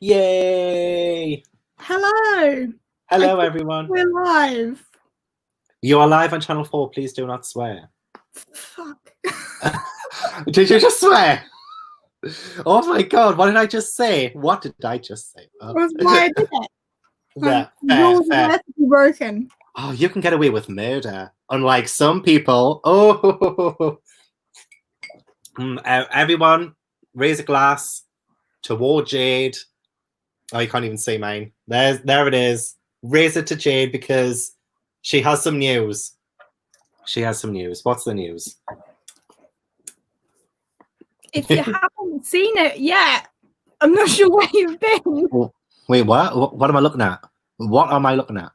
Yay! Hello. Hello, everyone. We're live. You are live on Channel 4. Please do not swear. Fuck. Did you just swear? Oh my god, what did I just say? What did I just say? That's why I did it. Yeah, Rules fair. have to be broken. Oh, you can get away with murder. Unlike some people. Oh, everyone, raise a glass toward Jade. Oh, you can't even see mine. There it is. Raise it to Jade because she has some news. She has some news. What's the news? If you haven't seen it yet, I'm not sure where you've been. Wait, what? What am I looking at? What am I looking at?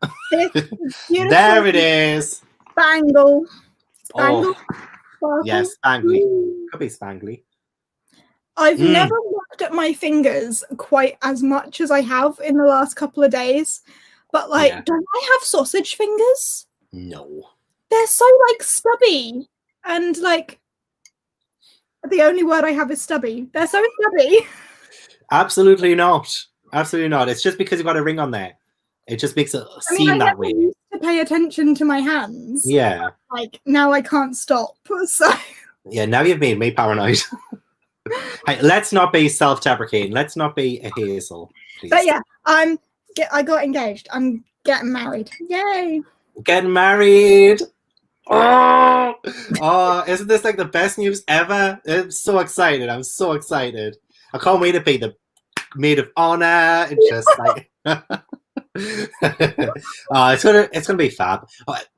There it is. Spangle. Oh, Sparkle. yes, spangly. Could be spangly. I've never looked at my fingers quite as much as I have in the last couple of days. But, like, don't I have sausage fingers? No. They're so, like, stubby. And, like, the only word I have is stubby. They're so stubby. Absolutely not. Absolutely not. It's just because you've got a ring on there. It just makes it seem that way. I used to pay attention to my hands. Yeah. Like, now I can't stop. So. Yeah, now you've made me paranoid. Hey, let's not be self-deprecating. Let's not be a Hazel, please. But yeah, I got engaged. I'm getting married. Yay! Getting married. Oh, isn't this like the best news ever? I'm so excited. I'm so excited. I can't wait to be the maid of honor and just like it's gonna be fab.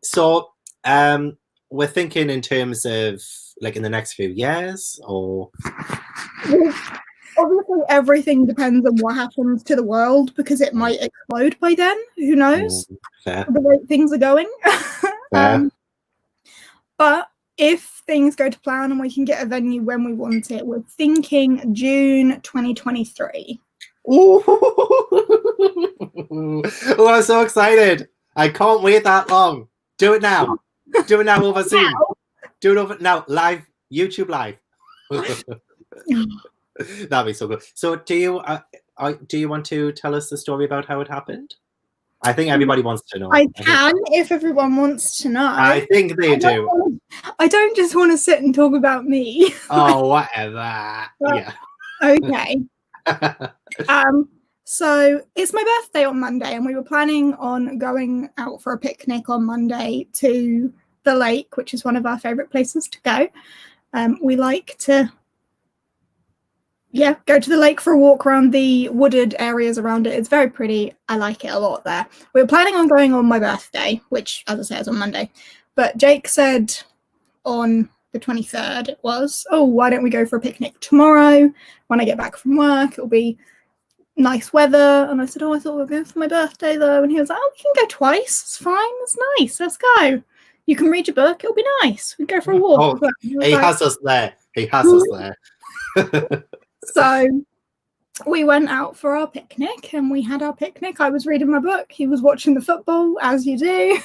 So we're thinking in terms of like in the next few years, or obviously everything depends on what happens to the world because it might explode by then. Who knows? Fair. The way things are going. But if things go to plan and we can get a venue when we want it, we're thinking June 2023. Oh, I'm so excited. I can't wait that long. Do it now. Do it now over Zoom. Do it over now. Live. YouTube live. That'd be so good. So do you want to tell us the story about how it happened? I think everybody wants to know. I can if everyone wants to know. I think they do. I don't just want to sit and talk about me. Oh, whatever. Yeah. Okay. So it's my birthday on Monday and we were planning on going out for a picnic on Monday to the lake, which is one of our favorite places to go. We like to go to the lake for a walk around the wooded areas around it. It's very pretty. I like it a lot there. We were planning on going on my birthday, which, as I say, is on Monday. But Jake said on the 23rd it was, oh, why don't we go for a picnic tomorrow when I get back from work? It'll be nice weather. And I said, oh, I thought we were going for my birthday, though. And he was like, oh, we can go twice. It's fine. It's nice. Let's go. You can read your book. It'll be nice. We go for a walk. Oh, he has us there. He has us there. So we went out for our picnic and we had our picnic. I was reading my book. He was watching the football, as you do.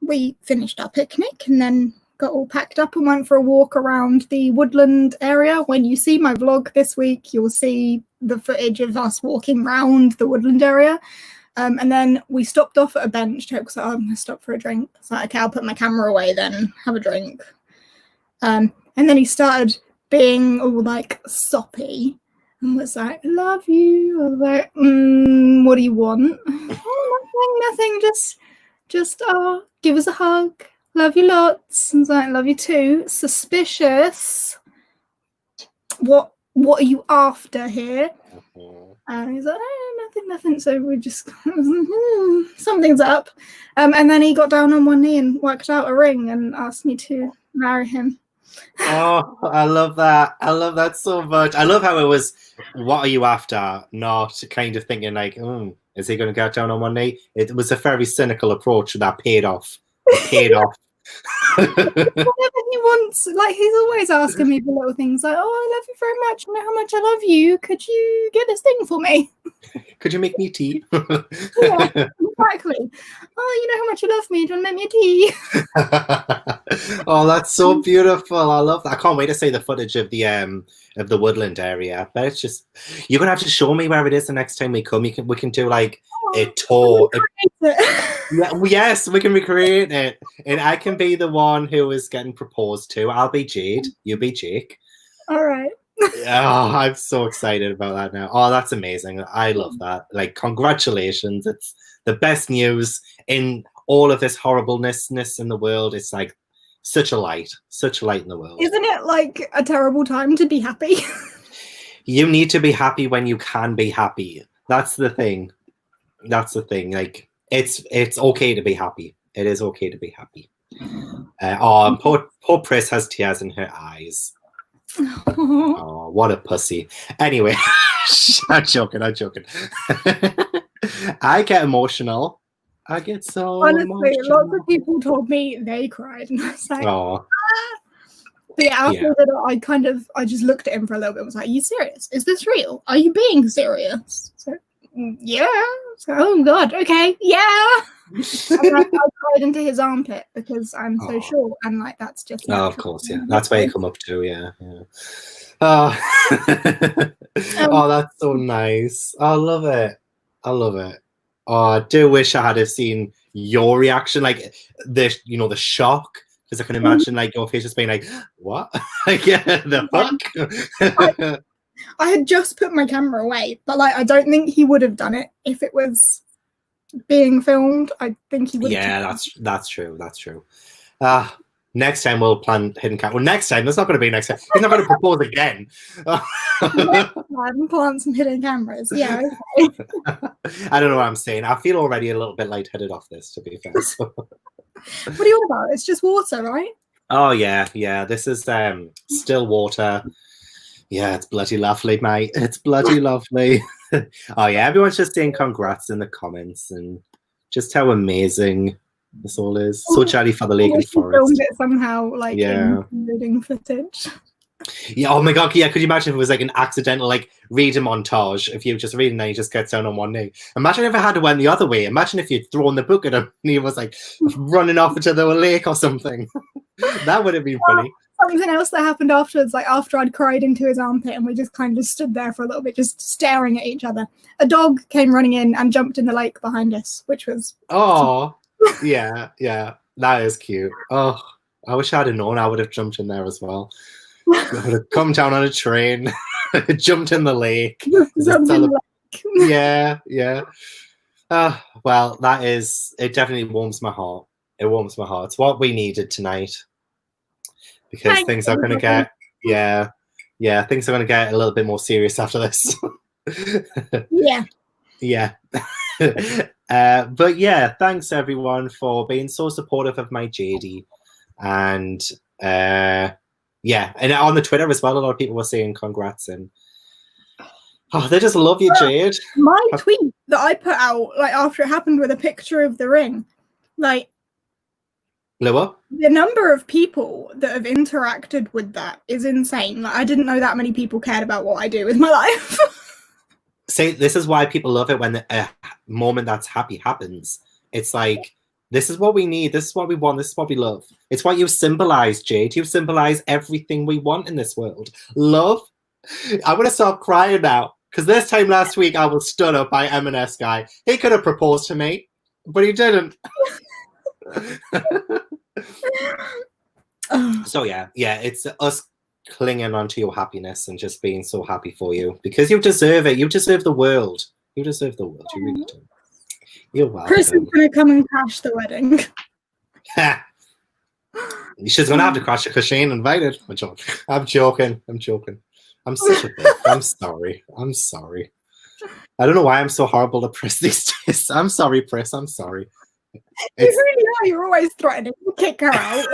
We finished our picnic and then got all packed up and went for a walk around the woodland area. When you see my vlog this week, you'll see the footage of us walking around the woodland area. And then we stopped off at a bench. Jake was like, oh, I'm going to stop for a drink. I was like, okay, I'll put my camera away then, have a drink. And then he started being all like soppy and was like, love you. I was like, what do you want? Oh, nothing, just give us a hug. Love you lots. I was like, love you too. Suspicious. What are you after here? And he's like, nothing. So we just something's up. And then he got down on one knee and worked out a ring and asked me to marry him. Oh, I love that. I love that so much. I love how it was, what are you after? Not kind of thinking like, is he going to get down on one knee? It was a very cynical approach that paid off. It paid off. Whatever he wants. Like, he's always asking me for little things like, oh, I love you very much. I know how much I love you. Could you get this thing for me? Could you make me tea? Yeah. Exactly. Oh, you know how much you love me. Do you want to make me a tea? Oh, that's so beautiful. I love that. I can't wait to see the footage of the woodland area. But it's just you're gonna have to show me where it is the next time we come. We can do like a tour. Yeah, yes, we can recreate it. And I can be the one who is getting proposed to. I'll be Jade. You be Jake. All right. Oh, I'm so excited about that now. Oh, that's amazing. I love that. Like, congratulations. It's the best news in all of this horribleness in the world. It's like such a light in the world. Isn't it like a terrible time to be happy? You need to be happy when you can be happy. That's the thing. Like, it's okay to be happy. It is okay to be happy. Poor Pris has tears in her eyes. Oh, what a pussy. Anyway, I'm joking. I get emotional. I get so honestly, emotional. lots of people told me they cried, and I was like, oh. But yeah, after that, I just looked at him for a little bit and was like, are you serious? Is this real? Are you being serious? So, yeah. So, oh, God. Okay. Yeah. And I cried into his armpit because I'm so short. And, like, that's just natural. Oh, of course, yeah. That's where you come up to, yeah. Oh. Oh, that's so nice. I love it. Oh, I do wish I had have seen your reaction, like, the shock. Because I can imagine, like, your face just being like, what? Like, yeah, the fuck? I had just put my camera away, but, like, I don't think he would have done it if it was being filmed. I think he would have. Yeah, that's true. Next time we'll plan hidden camera. Well, next time, that's not going to be next time. He's not going to propose again. Next time, plant some hidden cameras. Yeah. Okay. I don't know what I'm saying. I feel already a little bit lightheaded off this, to be fair. So. What are you on about? It's just water, right? Oh yeah. This is still water. Yeah, it's bloody lovely, mate. It's bloody lovely. Oh yeah, everyone's just saying congrats in the comments and just how amazing this all is. So chatty for the lake and forest. Filmed it somehow, like including footage. Yeah, oh my god, yeah, could you imagine if it was like an accidental like reader montage if you just read and then he just gets down on one knee. Imagine if it had to went the other way. Imagine if you'd thrown the book at him and he was like running off into the lake or something. That would have been funny. Something else that happened afterwards, like after I'd cried into his armpit and we just kind of stood there for a little bit just staring at each other. A dog came running in and jumped in the lake behind us, which was yeah, that is cute. Oh, I wish I'd have known I would have jumped in there as well. I would have come down on a train, jumped in the lake. Yeah. Well, it definitely warms my heart. It warms my heart. It's what we needed tonight. Because things are going to get, things are going to get a little bit more serious after this. Yeah. But yeah, thanks everyone for being so supportive of my JD. And and on the Twitter as well, a lot of people were saying congrats and they just love you, Jade. My tweet that I put out like after it happened with a picture of the ring, like blew up. The number of people that have interacted with that is insane. Like I didn't know that many people cared about what I do with my life. See, this is why people love it when a moment that's happy happens. It's like, this is what we need. This is what we want. This is what we love. It's what you symbolize, Jade. You symbolize everything we want in this world. Love. I'm going to stop crying now. Because this time last week, I was stood up by M&S guy. He could have proposed to me, but he didn't. So yeah, it's us clinging onto your happiness and just being so happy for you. Because you deserve it. You deserve the world. You deserve the world. You really do. You're welcome. Chris is going to come and crash the wedding. She's going to have to crash it because she ain't invited. I'm joking. I'm such a bitch. I'm sorry. I don't know why I'm so horrible to Pris these days. I'm sorry, Pris. I'm sorry. You really are. You're always threatening to kick her out.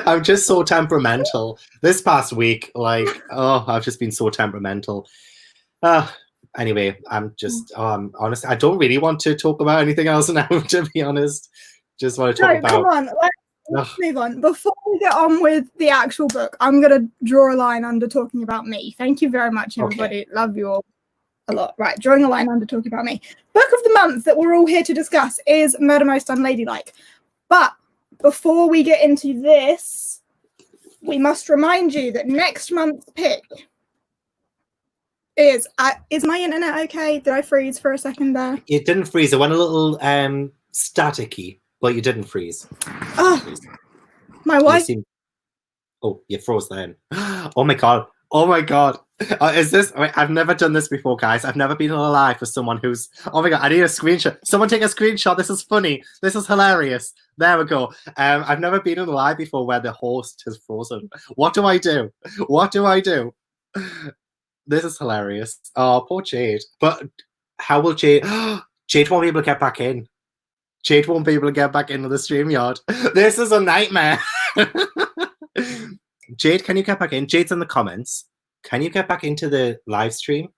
I'm just so temperamental. This past week, I've just been so temperamental. Anyway, I'm just, honestly, I don't really want to talk about anything else now, to be honest. Just want to talk about... come on, let's move on. Before we get on with the actual book, I'm going to draw a line under talking about me. Thank you very much, everybody. Okay. Love you all. a lot. Right, drawing a line under talking about me. Book of the month that we're all here to discuss is Murder Most Unladylike. But before we get into this, we must remind you that next month's pick is my internet okay? Did I freeze for a second there? It didn't freeze. It went a little staticky, but you didn't freeze. Oh, my wife. Oh, you froze then. Oh my god. Oh my god. Is this? I've never done this before, guys. I've never been on a live for someone who's. Oh my god! I need a screenshot. Someone take a screenshot. This is funny. This is hilarious. There we go. I've never been on a live before where the host has frozen. What do I do? What do I do? This is hilarious. Oh, poor Jade. But how will Jade? Jade won't be able to get back in. Jade won't be able to get back into the StreamYard. This is a nightmare. Jade, can you get back in? Jade's in the comments. Can you get back into the live stream?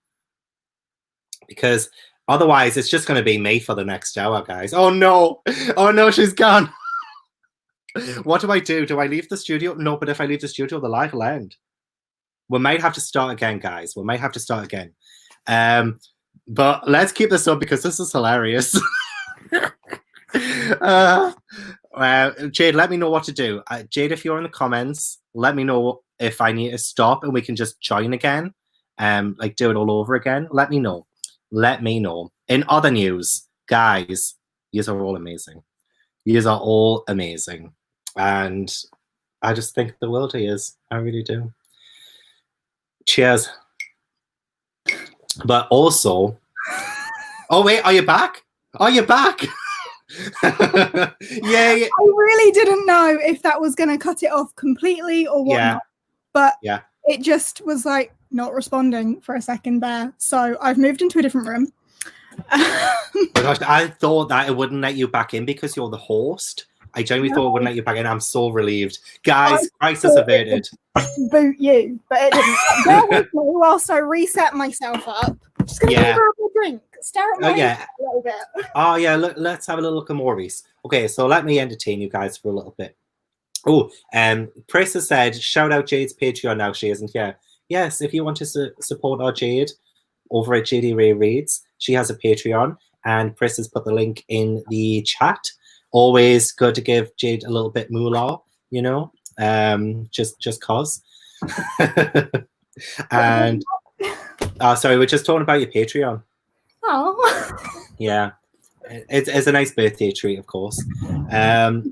Because otherwise, it's just going to be me for the next hour, guys. Oh, no. Oh, no, she's gone. What do I do? Do I leave the studio? No, but if I leave the studio, the live will end. We might have to start again, guys. We might have to start again. But let's keep this up because this is hilarious. Jade, let me know what to do. Jade, if you're in the comments, let me know if I need to stop and we can just join again. Like do it all over again. Let me know. Let me know. In other news, guys, yous are all amazing. Yous are all amazing. And I just think the world is. I really do. Cheers. But also, oh wait, are you back? Are you back? Yay! I really didn't know if that was going to cut it off completely or what. Yeah. But yeah, it just was like not responding for a second there. So I've moved into a different room. Oh gosh, I thought that it wouldn't let you back in because you're the host. I genuinely thought it wouldn't let you back in. I'm so relieved. Guys, crisis averted. Boot you, but it didn't. Bear with me whilst I reset myself up. Just going to give her a drink. Stare at my a little bit. Oh, yeah, let's have a little look at Maurice. Okay, so let me entertain you guys for a little bit. Oh, Chris has said, shout out Jade's Patreon now. She isn't here. Yes, if you want to support our Jade over at JD Ray Reads, she has a Patreon, and Chris has put the link in the chat. Always good to give Jade a little bit moolah, you know, just cause. And sorry, we're just talking about your Patreon. Oh, yeah, it's a nice birthday treat, of course. I'll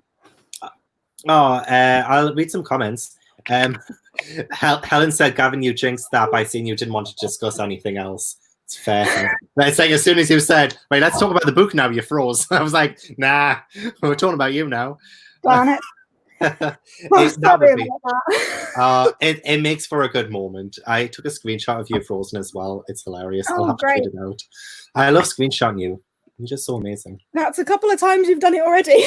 read some comments. Helen said, Gavin, you jinxed that by saying you didn't want to discuss anything else. It's fair. It's like as soon as you said, wait, let's talk about the book now, you froze. I was like, nah, we're talking about you now. Darn it. It makes for a good moment. I took a screenshot of you frozen as well. It's hilarious. I'll have to tweet it out. I love screenshotting you. You're just so amazing. That's a couple of times you've done it already.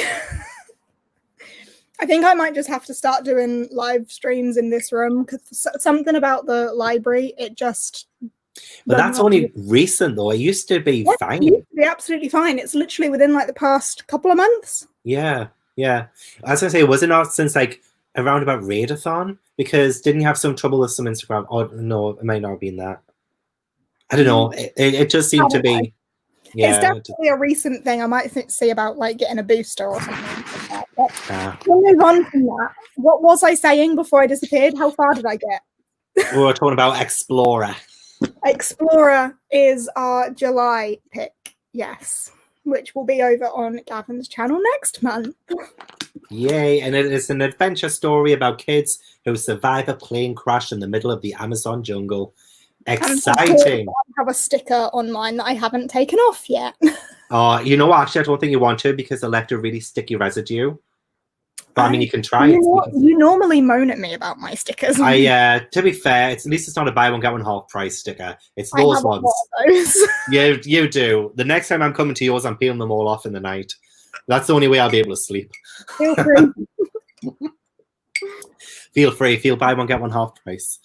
I think I might just have to start doing live streams in this room because something about the library, it just... But that's only recent, though. It used to be fine. It used to be absolutely fine. It's literally within like the past couple of months. Yeah. I was going to say, was it not since like around about Raidathon? Because didn't you have some trouble with some Instagram? Oh, no, it might not have been that. I don't know. It just seemed to be... Yeah, it's definitely a recent thing. I might say about like getting a booster or something like that. We'll move on from that. What was I saying before I disappeared? How far did I get? We were talking about Explorer. Explorer is our July pick, yes, which will be over on Gavin's channel next month. Yay, and it is an adventure story about kids who survive a plane crash in the middle of the Amazon jungle. Exciting. I have a sticker on mine that I haven't taken off yet. You know what? Actually, I don't think you want to because it left a really sticky residue. But I mean, you can try it. You normally moan at me about my stickers. To be fair, at least it's not a buy one get one half price sticker. It's those ones. You do. The next time I'm coming to yours, I'm peeling them all off in the night. That's the only way I'll be able to sleep. Feel free. Feel free. Feel buy one get one half price.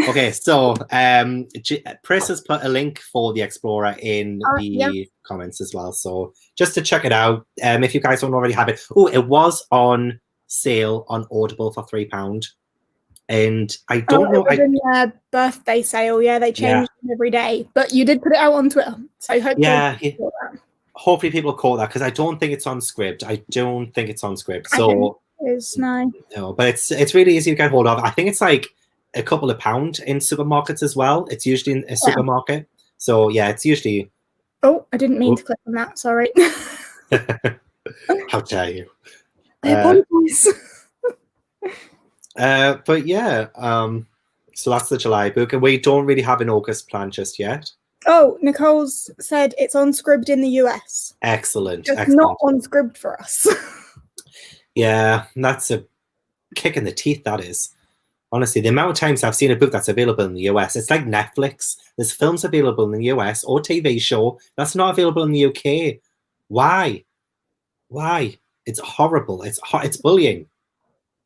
Okay, so Chris has put a link for the Explorer in the comments as well. So just to check it out, if you guys don't already have it. Oh, it was on sale on Audible for £3. And I don't know. It was in their birthday sale. Yeah, they changed them every day. But you did put it out on Twitter, so hopefully, hopefully people caught that because I don't think it's on script. I don't think it's on script. I So it's no. No, but it's really easy to get hold of. I think it's like a couple of pound in supermarkets as well. It's usually in a supermarket. So yeah, it's usually. Oh, I didn't mean to click on that. Sorry. How dare you? I apologize. But yeah, so that's the July book, and we don't really have an August plan just yet. Oh, Nicole's said it's on Scribd in the US. Excellent. Just not on Scribd for us. Yeah, that's a kick in the teeth, that is. Honestly, the amount of times I've seen a book that's available in the US, it's like Netflix. There's films available in the US or TV show that's not available in the UK. Why? Why? It's horrible. It's bullying.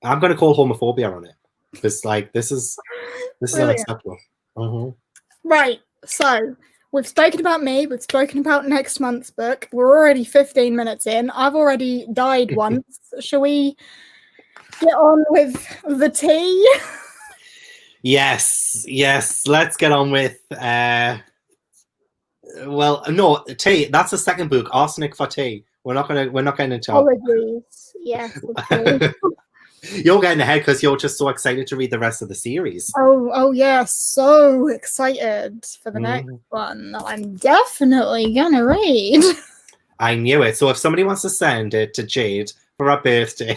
I'm going to call homophobia on it because, like, this is unacceptable. Right. So we've spoken about me. We've spoken about next month's book. We're already 15 minutes in. I've already died once. Shall we get on with the tea? Yes. Let's get on with. Well, no, tea. That's the second book, Arsenic for Tea. We're not getting into. Apologies. Yes. You're getting ahead because you're just so excited to read the rest of the series. Oh yeah, so excited for the next one that I'm definitely gonna read. I knew it. So if somebody wants to send it to Jade for her birthday,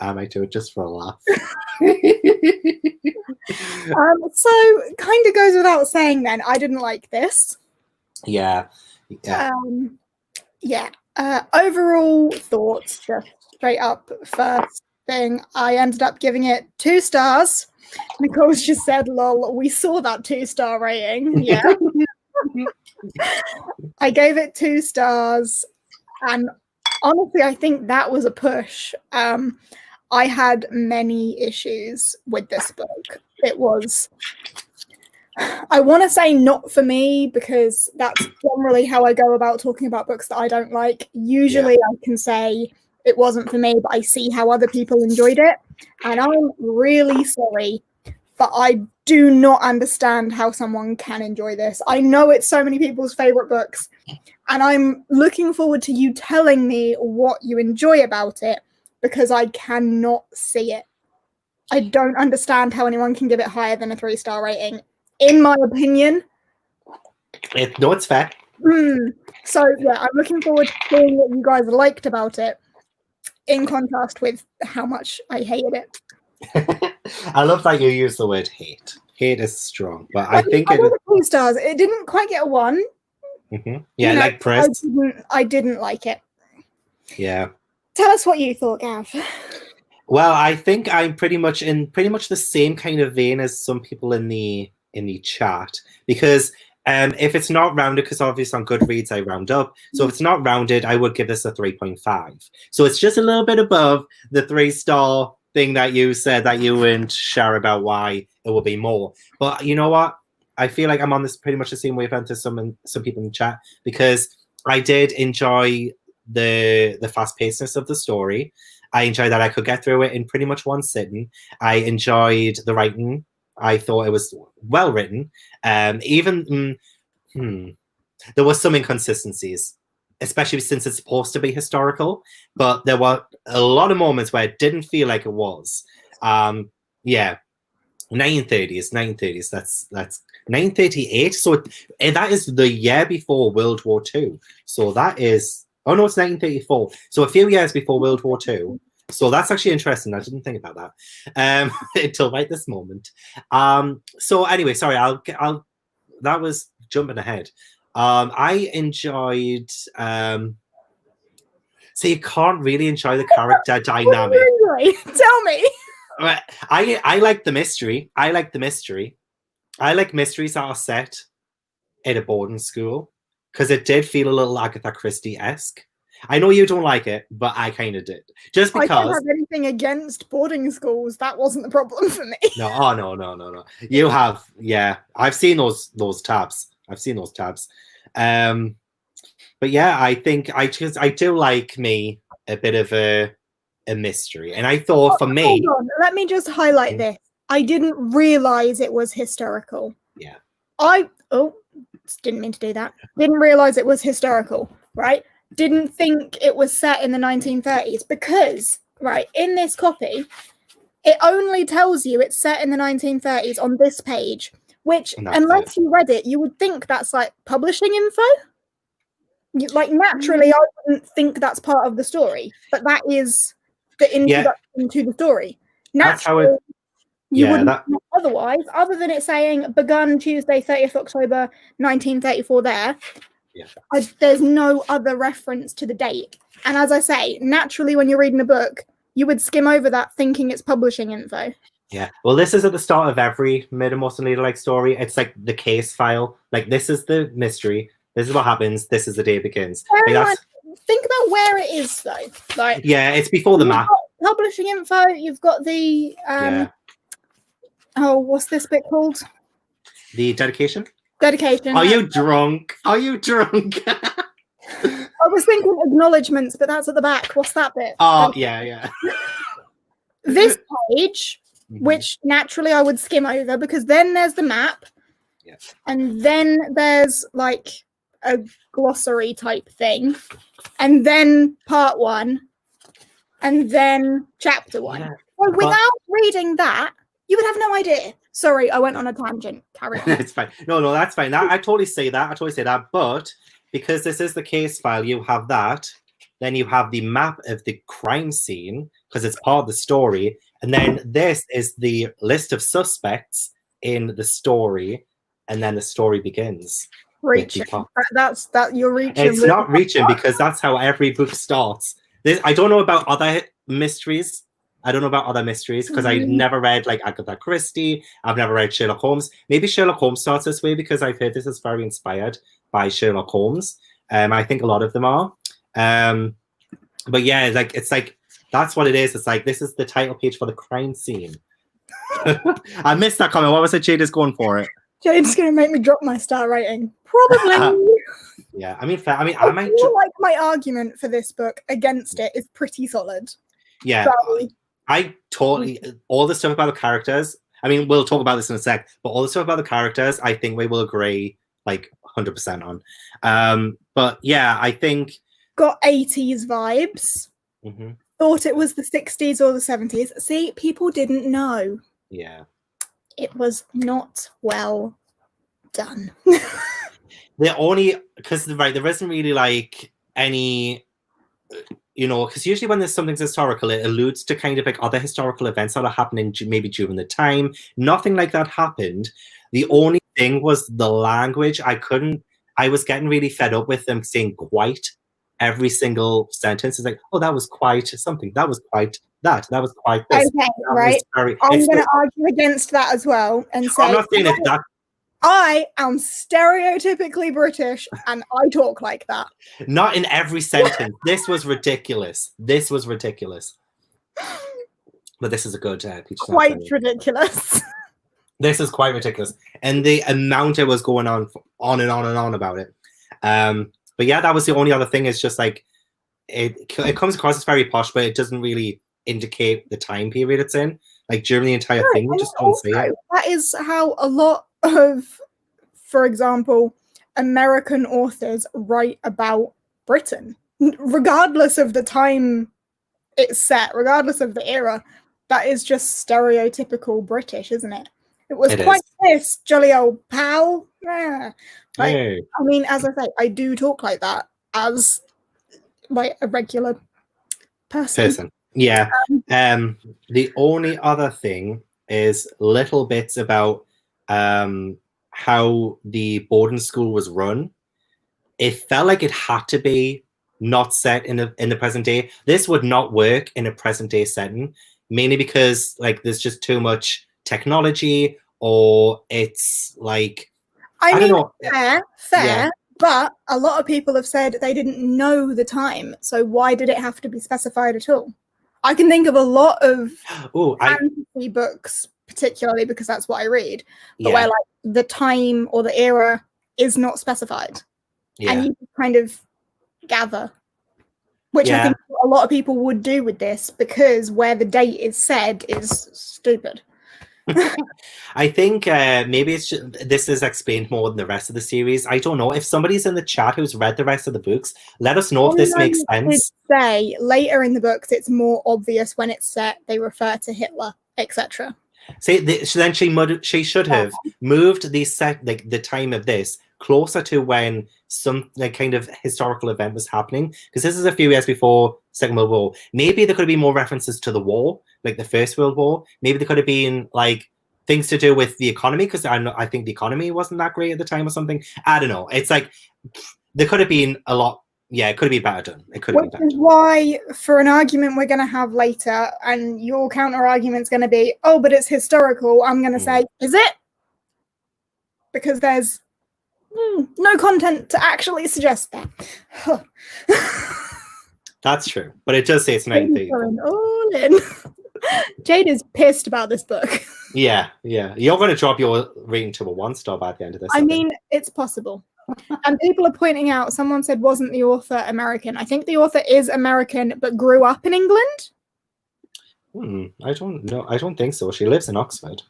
I might do it just for a laugh. So kind of goes without saying then, I didn't like this. Yeah. Overall thoughts, just straight up first thing, I ended up giving it 2 stars. Nicole's just said, lol, we saw that 2-star rating. Yeah. I gave it 2 stars, and honestly, I think that was a push. I had many issues with this book. It was, I want to say not for me, because that's generally how I go about talking about books that I don't like. Usually I can say it wasn't for me, but I see how other people enjoyed it. And I'm really sorry, but I do not understand how someone can enjoy this. I know it's so many people's favorite books, and I'm looking forward to you telling me what you enjoy about it, because I cannot see it. I don't understand how anyone can give it higher than a 3-star rating, in my opinion. No, it's fair. So yeah, I'm looking forward to seeing what you guys liked about it, in contrast with how much I hated it. I love that you use the word hate. Hate is strong, but I think it was 2 stars. It didn't quite get a 1. Yeah, like Chris. I didn't like it. Yeah. Tell us what you thought, Gav. Well, I think I'm pretty much the same kind of vein as some people in the chat, because if it's not rounded, because obviously on Goodreads I round up, so if it's not rounded, I would give this a 3.5. So it's just a little bit above the 3-star thing that you said that you wouldn't share about why it will be more. But you know what? I feel like I'm on this pretty much the same wavelength as some people in the chat, because I did enjoy the fast-pacedness of the story. I enjoyed that I could get through it in pretty much one sitting. I enjoyed the writing. I thought it was well written. Even there were some inconsistencies, especially since it's supposed to be historical, but there were a lot of moments where it didn't feel like it was. 1930s. That's 1938. So that is the year before World War II. So that is, oh no, it's 1934. So a few years before World War II. So that's actually interesting. I didn't think about that until right this moment. So anyway, sorry, that was jumping ahead. I enjoyed. So you can't really enjoy the character dynamic. Tell me. I like the mystery. I like mysteries that are set at a boarding school, because it did feel a little Agatha Christie-esque. I know you don't like it, but I kind of did. Just because I don't have anything against boarding schools. That wasn't the problem for me. No. You have, yeah. I've seen those tabs. But yeah, I think I do like me a bit of a a mystery. And I thought for me, hold on, let me just highlight this. I didn't realize it was historical. Yeah. Didn't mean to do that. Didn't realize it was historical, right? Didn't think it was set in the 1930s because, right, in this copy, it only tells you it's set in the 1930s on this page, which, unless you read it, you would think that's like publishing info. Naturally, I wouldn't think that's part of the story, but that is the introduction to the story. Naturally, you wouldn't know otherwise, other than it saying begun Tuesday, 30th October 1934 there. Yeah. There's no other reference to the date. And as I say, naturally, when you're reading a book, you would skim over that thinking it's publishing info. Yeah. Well, this is at the start of every Murder Most Unladylike story. It's like the case file. Like, this is the mystery. This is what happens. This is the day it begins. Think about where it is, though. Like, yeah, it's before the map. Publishing info. You've got the what's this bit called? The dedication. Dedication. Are you drunk? Are you drunk? I was thinking acknowledgements, but that's at the back. What's that bit? Oh, yeah. This page, which naturally I would skim over, because then there's the map, and then there's like a glossary type thing, and then part 1, and then chapter 1. So without reading that, you would have no idea. Sorry, I went on a tangent. Carry on. It's fine. No, that's fine. I totally say that. But because this is the case file, you have that. Then you have the map of the crime scene, because it's part of the story. And then this is the list of suspects in the story. And then the story begins. Reaching. You're reaching. It's not reaching, because that's how every book starts. I don't know about other mysteries. Because I've never read like Agatha Christie. I've never read Sherlock Holmes. Maybe Sherlock Holmes starts this way because I've heard this is very inspired by Sherlock Holmes. I think a lot of them are. But yeah, it's like that's what it is. It's like this is the title page for the crime scene. I missed that comment. What was it? Jade is going for it. Jade's going to make me drop my star rating. Probably. Yeah, I mean, I might feel like my argument for this book against it is pretty solid. Yeah. So, I totally, all the stuff about the characters, I mean, we'll talk about this in a sec, but all the stuff about the characters, I think we will agree like 100% on. But yeah, I think... Got 80s vibes. Thought it was the 60s or the 70s. See, people didn't know. Yeah. It was not well done. They're only, because there isn't really like any... because usually when there's something historical, it alludes to kind of like other historical events that are happening maybe during the time. Nothing like that happened. The only thing was the language. I was getting really fed up with them saying quite every single sentence. It's like, oh, that was quite something. That was quite that. That was quite this. Okay, right. I'm going to argue against that as well and say... I'm not saying it's that. I am stereotypically British and I talk like that. Not in every sentence. This was ridiculous. But this is a good peach. Quite ridiculous. This is quite ridiculous. And the amount it was going on and on about it. But yeah, that was the only other thing. It's just like, it comes across as very posh, but it doesn't really indicate the time period it's in. Like during the entire thing, you just don't see it. That is how a lot of, for example, American authors write about Britain, regardless of the time it's set, regardless of the era. That is just stereotypical British, isn't it? It was quite this jolly old pal. Yeah. I mean, as I say, I do talk like that as like a regular person. Yeah. The only other thing is little bits about how the boarding school was run. It felt like it had to be not set in the present day. This would not work in a present day setting, mainly because like there's just too much technology, or it's like I don't know. Fair, but a lot of people have said they didn't know the time, so why did it have to be specified at all? I can think of a lot of fantasy books, particularly because that's what I read, but where like the time or the era is not specified, and you kind of gather. Which I Yeah. think a lot of people would do with this, because where the date is said is stupid. I think maybe this is explained more than the rest of the series. I don't know. If somebody's in the chat who's read the rest of the books, let us know if this makes sense. Say later in the books, it's more obvious when it's set. They refer to Hitler, etc. See, then she should have moved the time of this closer to when some kind of historical event was happening, because this is a few years before Second World War. Maybe there could have been more references to the war, like the First World War. Maybe there could have been like things to do with the economy, because I think the economy wasn't that great at the time or something. I don't know. It's like there could have been a lot. Yeah, it could have been better done. It could have been better done. Why, for an argument we're going to have later, and your counter argument's going to be, oh, but it's historical, I'm going to say, is it? Because there's no content to actually suggest that. That's true, but it does say it's 1930. All in. Jade is pissed about this book. Yeah. You're going to drop your rating to a 1-star by the end of this. I mean, it's possible. And people are pointing out, someone said, wasn't the author American? I think the author is American, but grew up in England. I don't know. I don't think so. She lives in Oxford.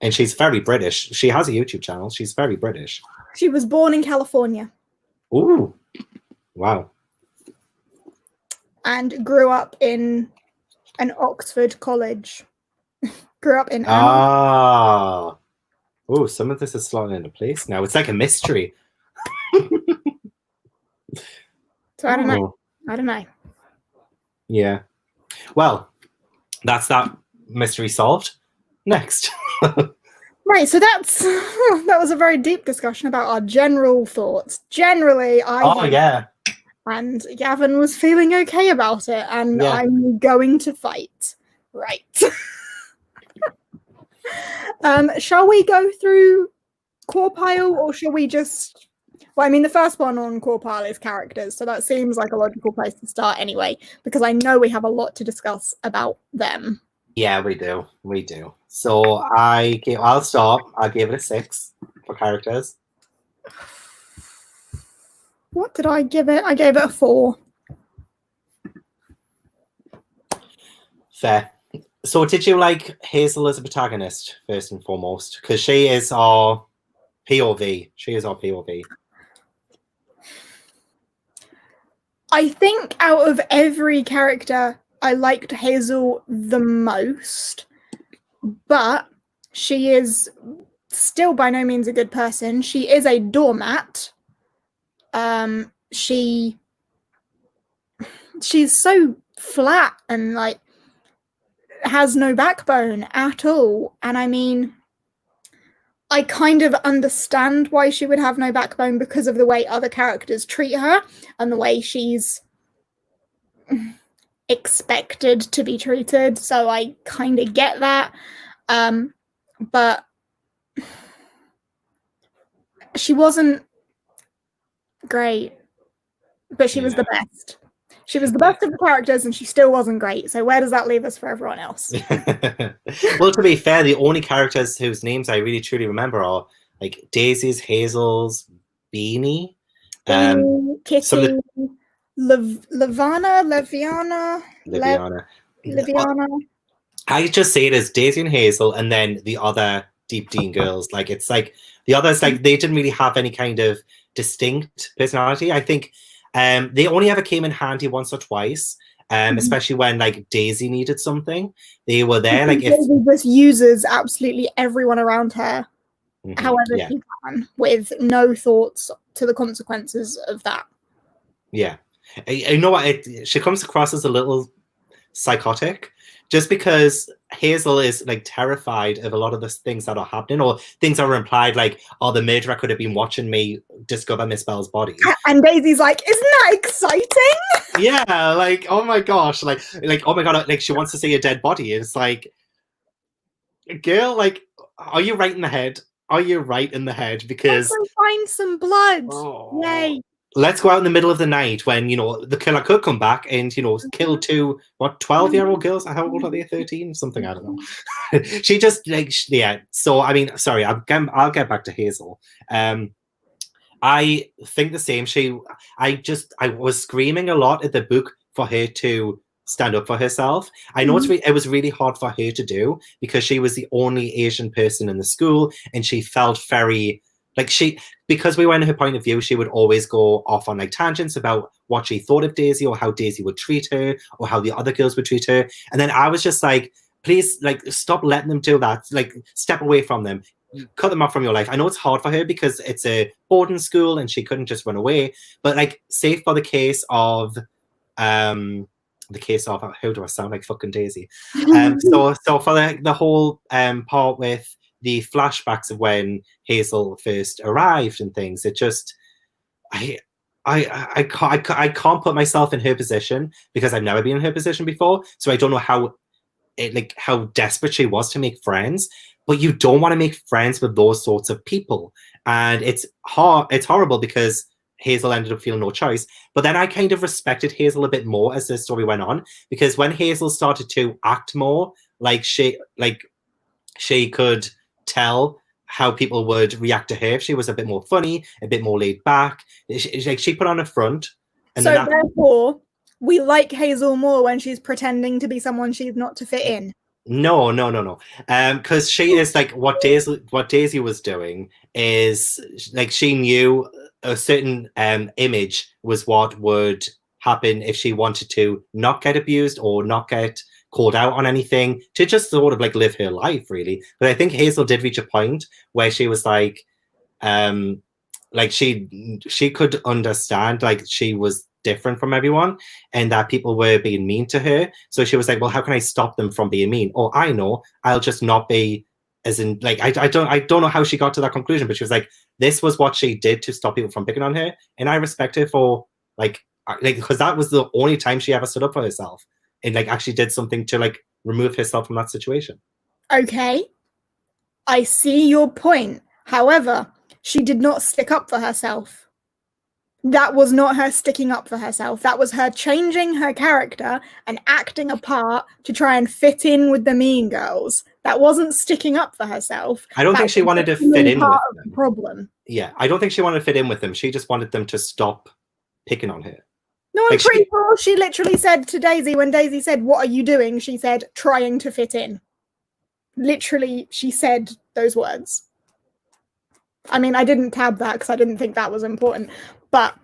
And she's very British. She has a YouTube channel. She's very British. She was born in California. Ooh. Wow. And grew up in an Oxford college. Grew up in... Oh, some of this is slotting into place now. It's like a mystery. So I don't know. I don't know. Yeah. Well, that's that mystery solved. Next. Right, so that was a very deep discussion about our general thoughts. Generally, and Gavin was feeling okay about it, and I'm going to fight. Right. Shall we go through core pile, or shall we just... Well, I mean, the first one on core pile is characters, so that seems like a logical place to start anyway, because I know we have a lot to discuss about them. Yeah, we do. So I'll start. I'll give it a 6 for characters. What did I give it? I gave it a 4. Fair. So did you like Hazel as a protagonist, first and foremost? Because she is our POV. I think out of every character, I liked Hazel the most, but she is still by no means a good person. She is a doormat. She's so flat and like has no backbone at all. And I mean, I kind of understand why she would have no backbone because of the way other characters treat her and the way she's expected to be treated. So I kind of get that. But she wasn't great, but she was the best. She was the best of the characters, and she still wasn't great. So where does that leave us for everyone else? Well, to be fair, the only characters whose names I really truly remember are like Daisy's, Hazel's, Beanie, Kitty, Leviana. I just say it as Daisy and Hazel, and then the other Deep Dean girls. Like it's like the others, like they didn't really have any kind of distinct personality. I think they only ever came in handy once or twice, especially when like Daisy needed something. They were there. Like if Daisy just uses absolutely everyone around her, however she can, with no thoughts to the consequences of that. Yeah, you know what? She comes across as a little psychotic, just because Hazel is like terrified of a lot of the things that are happening, or things that are implied, like, oh, the murderer could have been watching me discover Miss Bell's body. And Daisy's like, isn't that exciting? Yeah, like, oh my gosh, like, oh my god, like she wants to see a dead body. It's like, girl, like, are you right in the head? Are you right in the head? Because let's go find some blood. Yay. Let's go out in the middle of the night when, you know, the killer could come back and, you know, kill 2, 12-year-old girls? How old are they? 13? Something, I don't know. She just, like, yeah. So, I mean, sorry, I'll get back to Hazel. I think the same. I was screaming a lot at the book for her to stand up for herself. I know it was really hard for her to do because she was the only Asian person in the school, and she felt very like because we were in her point of view, she would always go off on like tangents about what she thought of Daisy or how Daisy would treat her or how the other girls would treat her. And then I was just like, please, like, stop letting them do that. Like, step away from them. Cut them off from your life. I know it's hard for her because it's a boarding school and she couldn't just run away. But like, say for the case of how do I sound like fucking Daisy? So for the whole part with the flashbacks of when Hazel first arrived and things, it just I can't put myself in her position because I've never been in her position before, so I don't know how desperate she was to make friends. But you don't want to make friends with those sorts of people, and it's horrible because Hazel ended up feeling no choice. But then I kind of respected Hazel a bit more as the story went on, because when Hazel started to act more like she could tell how people would react to her if she was a bit more funny, a bit more laid back. She put on a front. And so therefore, we like Hazel more when she's pretending to be someone she's not to fit in. No. Because she is like what Daisy was doing is like she knew a certain image was what would happen if she wanted to not get abused or not get called out on anything, to just sort of like live her life, really. But I think Hazel did reach a point where she was like she could understand like she was different from everyone and that people were being mean to her. So she was like, well, how can I stop them from being mean? Oh, I know, I'll just not be as in like I don't know how she got to that conclusion, but she was like, this was what she did to stop people from picking on her, and I respect her for like because that was the only time she ever stood up for herself and like actually did something to like remove herself from that situation. Okay, I see your point. However, she did not stick up for herself. That was not her sticking up for herself. That was her changing her character and acting a part to try and fit in with the mean girls. That wasn't sticking up for herself. I don't think she wanted to fit in with them. The problem. Yeah, I don't think she wanted to fit in with them. She just wanted them to stop picking on her. No, I'm pretty sure she literally said to Daisy, when Daisy said, "What are you doing?" she said, "Trying to fit in." Literally, she said those words. I mean, I didn't tab that because I didn't think that was important, but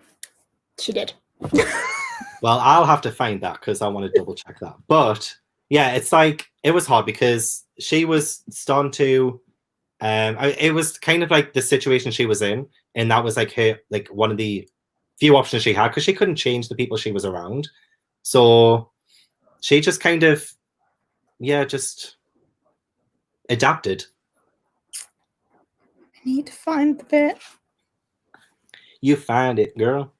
she did. Well, I'll have to find that because I want to double check that. But yeah, it's like, it was hard because she was starting to, it was kind of like the situation she was in. And that was like her, like one of the few options she had because she couldn't change the people she was around. So she just kind of, just adapted. I need to find the bit. You find it, girl.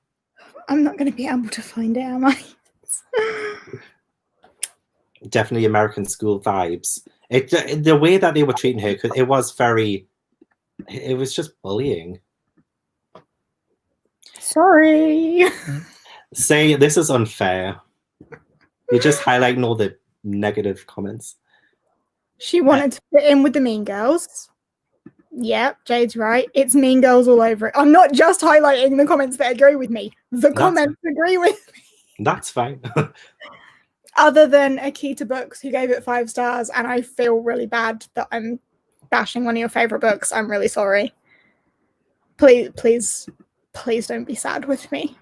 I'm not going to be able to find it, am I? Definitely American school vibes. The way that they were treating her, because it was just bullying. Sorry. Say, this is unfair. You're just highlighting all the negative comments. She wanted to fit in with the mean girls. Yep, Jade's right. It's mean girls all over it. I'm not just highlighting the comments that agree with me. The comments agree with me. That's fine. Other than Akita Books, who gave it 5 stars, and I feel really bad that I'm bashing one of your favorite books. I'm really sorry. Please don't be sad with me.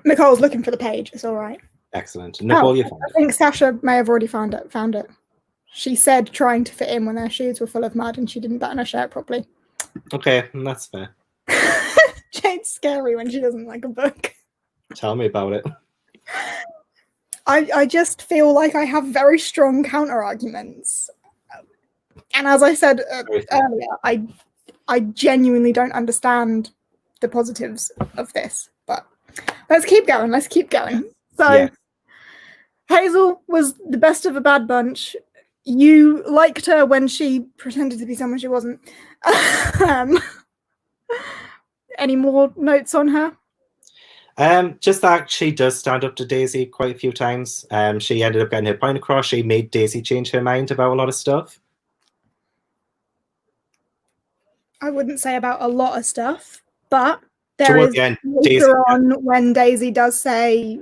Nicole's looking for the page. It's all right. Excellent. Nicole, you found it. I think Sasha may have already found it. She said trying to fit in when their shoes were full of mud and she didn't button her shirt properly. Okay, that's fair. Jade's scary when she doesn't like a book. Tell me about it. I just feel like I have very strong counter arguments. And as I said earlier, I genuinely don't understand the positives of this. But let's keep going. So Hazel was the best of a bad bunch. You liked her when she pretended to be someone she wasn't. Any more notes on her? Just that she does stand up to Daisy quite a few times. She ended up getting her point across. She made Daisy change her mind about a lot of stuff. I wouldn't say about a lot of stuff, but There Towards is the end, Daisy, later on when Daisy does say,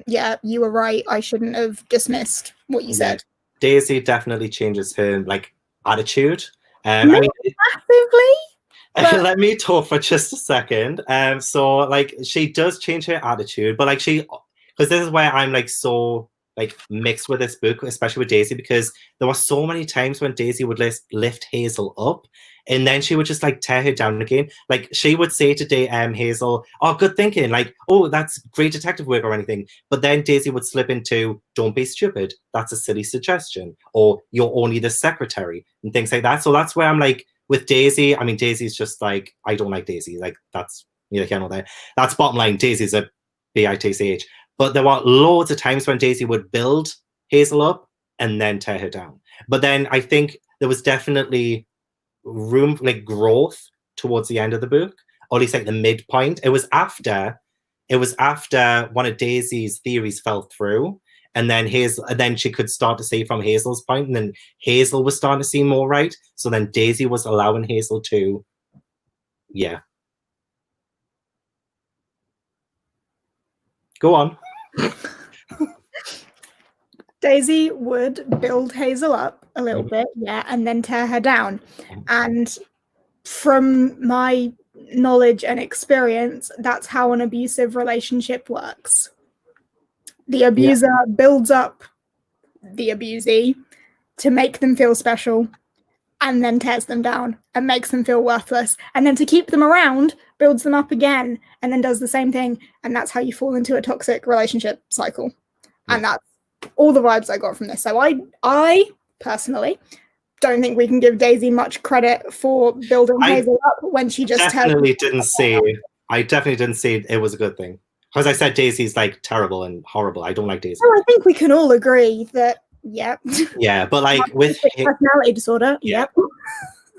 yeah, you were right. I shouldn't have dismissed what you said. Daisy definitely changes her like attitude. I Not mean, massively, but let me talk for just a second. So like she does change her attitude, but like because this is where I'm like so like mixed with this book, especially with Daisy, because there were so many times when Daisy would lift Hazel up, and then she would just like tear her down again. Like she would say to Hazel, "Oh, good thinking," like, "Oh, that's great detective work" or anything. But then Daisy would slip into, "Don't be stupid. That's a silly suggestion," or "You're only the secretary," and things like that. So that's where I'm like, with Daisy, I mean, Daisy's just like, I don't like Daisy. Like, that's neither here nor there. That's bottom line. Daisy's a bitch. But there were loads of times when Daisy would build Hazel up and then tear her down. But then I think there was definitely room, like growth towards the end of the book, or at least like the midpoint. It was after one of Daisy's theories fell through, and then she could start to see from Hazel's point, and then Hazel was starting to see more right. So then Daisy was allowing Hazel to, yeah. Go on. Daisy would build Hazel up a little bit, yeah, and then tear her down. And from my knowledge and experience, that's how an abusive relationship works. The abuser builds up the abusee to make them feel special, and then tears them down and makes them feel worthless. And then to keep them around, builds them up again, and then does the same thing. And that's how you fall into a toxic relationship cycle. And that's all the vibes I got from this. So I personally don't think we can give Daisy much credit for building Hazel up when she just definitely didn't say it was a good thing. Because I said Daisy's like terrible and horrible. I don't like Daisy. Well, I think we can all agree that, yeah. Yeah, but like with personality disorder, yeah.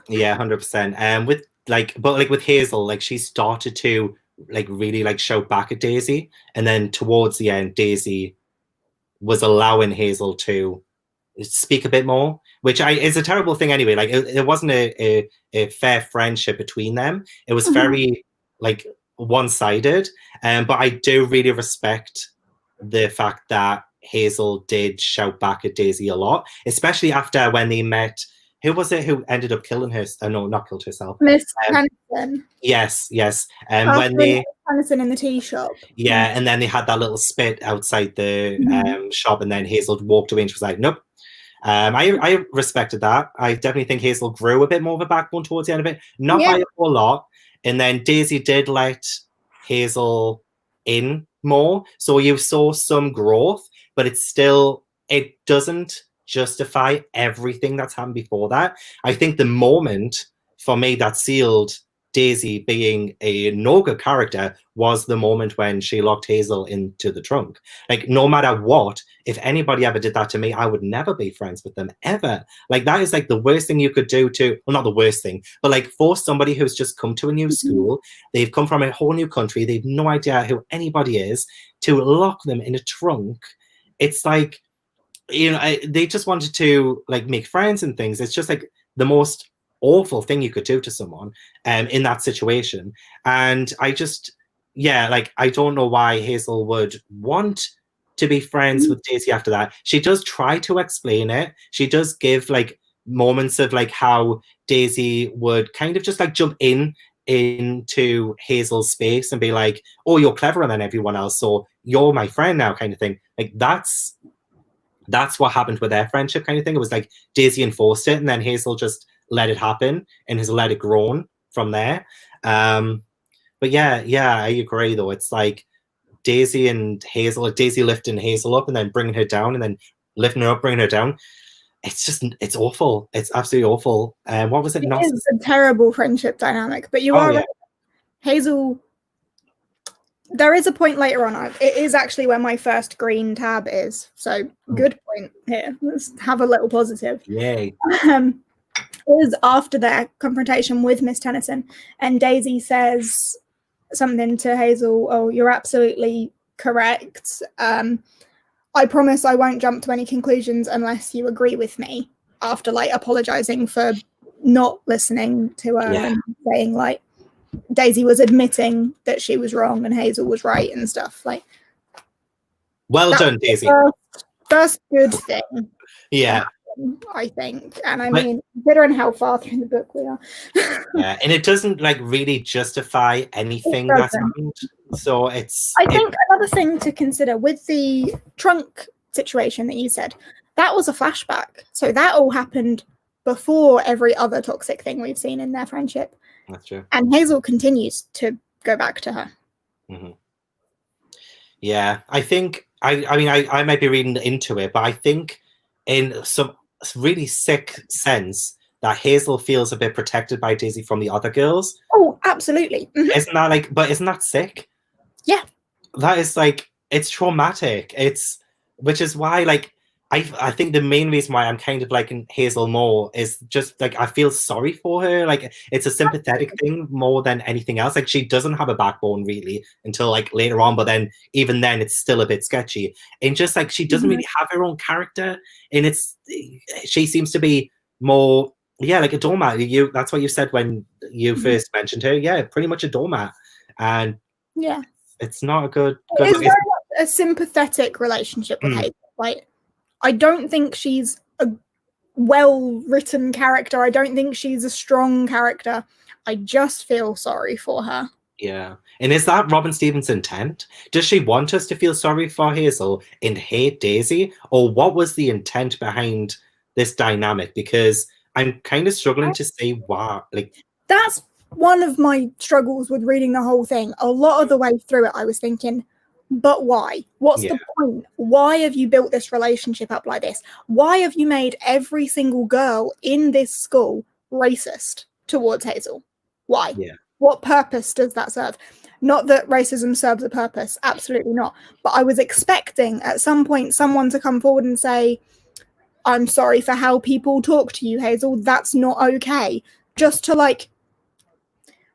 Yeah, 100%. With Hazel, like she started to like really like shout back at Daisy, and then towards the end, Daisy was allowing Hazel to speak a bit more, which is a terrible thing anyway. Like it wasn't a fair friendship between them. It was very like one-sided. But I do really respect the fact that Hazel did shout back at Daisy a lot, especially after when they met. Who was it who ended up killing her? No, not killed herself. Miss Tennyson. Yes. When they Tennyson in the tea shop. Yeah, and then they had that little spit outside the shop, and then Hazel walked away and she was like, "Nope." I respected that. I definitely think Hazel grew a bit more of a backbone towards the end of it, not by a whole lot. And then Daisy did let Hazel in more, so you saw some growth, but it doesn't justify everything that's happened before that. I think the moment for me that sealed Daisy being a no-good character was the moment when she locked Hazel into the trunk. Like, no matter what, if anybody ever did that to me, I would never be friends with them, ever. Like, that is like the worst thing you could do to, well, not the worst thing, but like for somebody who's just come to a new school, they've come from a whole new country, they've no idea who anybody is, to lock them in a trunk. It's like, they just wanted to like make friends and things. It's just like the most awful thing you could do to someone in that situation. And I don't know why Hazel would want to be friends with Daisy after that. She does try to explain it. She does give like moments of like how Daisy would kind of just like jump into Hazel's space and be like, "Oh, you're cleverer than everyone else, so you're my friend now," kind of thing. Like that's what happened with their friendship, kind of thing. It was like Daisy enforced it, and then Hazel just let it happen and has let it grow from there. But yeah, I agree though. It's like Daisy and Hazel, like Daisy lifting Hazel up and then bringing her down, and then lifting her up, bringing her down. It's awful. It's absolutely awful. What was it? It is a terrible friendship dynamic, but you are right. Hazel. There is a point later on. It is actually where my first green tab is. So good point here. Let's have a little positive. Yay. Is after their confrontation with Miss Tennyson, and Daisy says something to Hazel, "Oh, you're absolutely correct. I promise I won't jump to any conclusions unless you agree with me," after like apologizing for not listening to her and saying like, Daisy was admitting that she was wrong and Hazel was right and stuff. Like, well done, Daisy. First good thing. Yeah. I think. And I mean, considering how far through the book we are. Yeah, and it doesn't like really justify anything that's happened. So it's... I think another thing to consider with the trunk situation that you said, that was a flashback. So that all happened before every other toxic thing we've seen in their friendship. That's true. And Hazel continues to go back to her. Mm-hmm. Yeah, I think, I mean, I might be reading into it, but I think in some really sick sense that Hazel feels a bit protected by Daisy from the other girls. Oh, absolutely. Mm-hmm. Isn't that like, but isn't that sick? Yeah. That is like, it's traumatic. Which is why, like, I think the main reason why I'm kind of liking Hazel more is just like I feel sorry for her. Like it's a sympathetic thing more than anything else. Like she doesn't have a backbone really until like later on, but then even then it's still a bit sketchy. And just like she doesn't really have her own character, and she seems to be more like a doormat. That's what you said when you first mentioned her. Yeah, pretty much a doormat, and yeah, it's not a good. It's very much a sympathetic relationship with Hazel. Like, I don't think she's a well-written character. I don't think she's a strong character. I just feel sorry for her. Yeah. And is that Robin Stevens' intent? Does she want us to feel sorry for Hazel and hate Daisy? Or what was the intent behind this dynamic? Because I'm kind of struggling to see why. Like, that's one of my struggles with reading the whole thing. A lot of the way through it, I was thinking, but why? What's the point? Why have you built this relationship up like this? Why have you made every single girl in this school racist towards Hazel? Why? Yeah. What purpose does that serve? Not that racism serves a purpose, absolutely not. But I was expecting at some point someone to come forward and say, I'm sorry for how people talk to you, Hazel. That's not okay. Just to like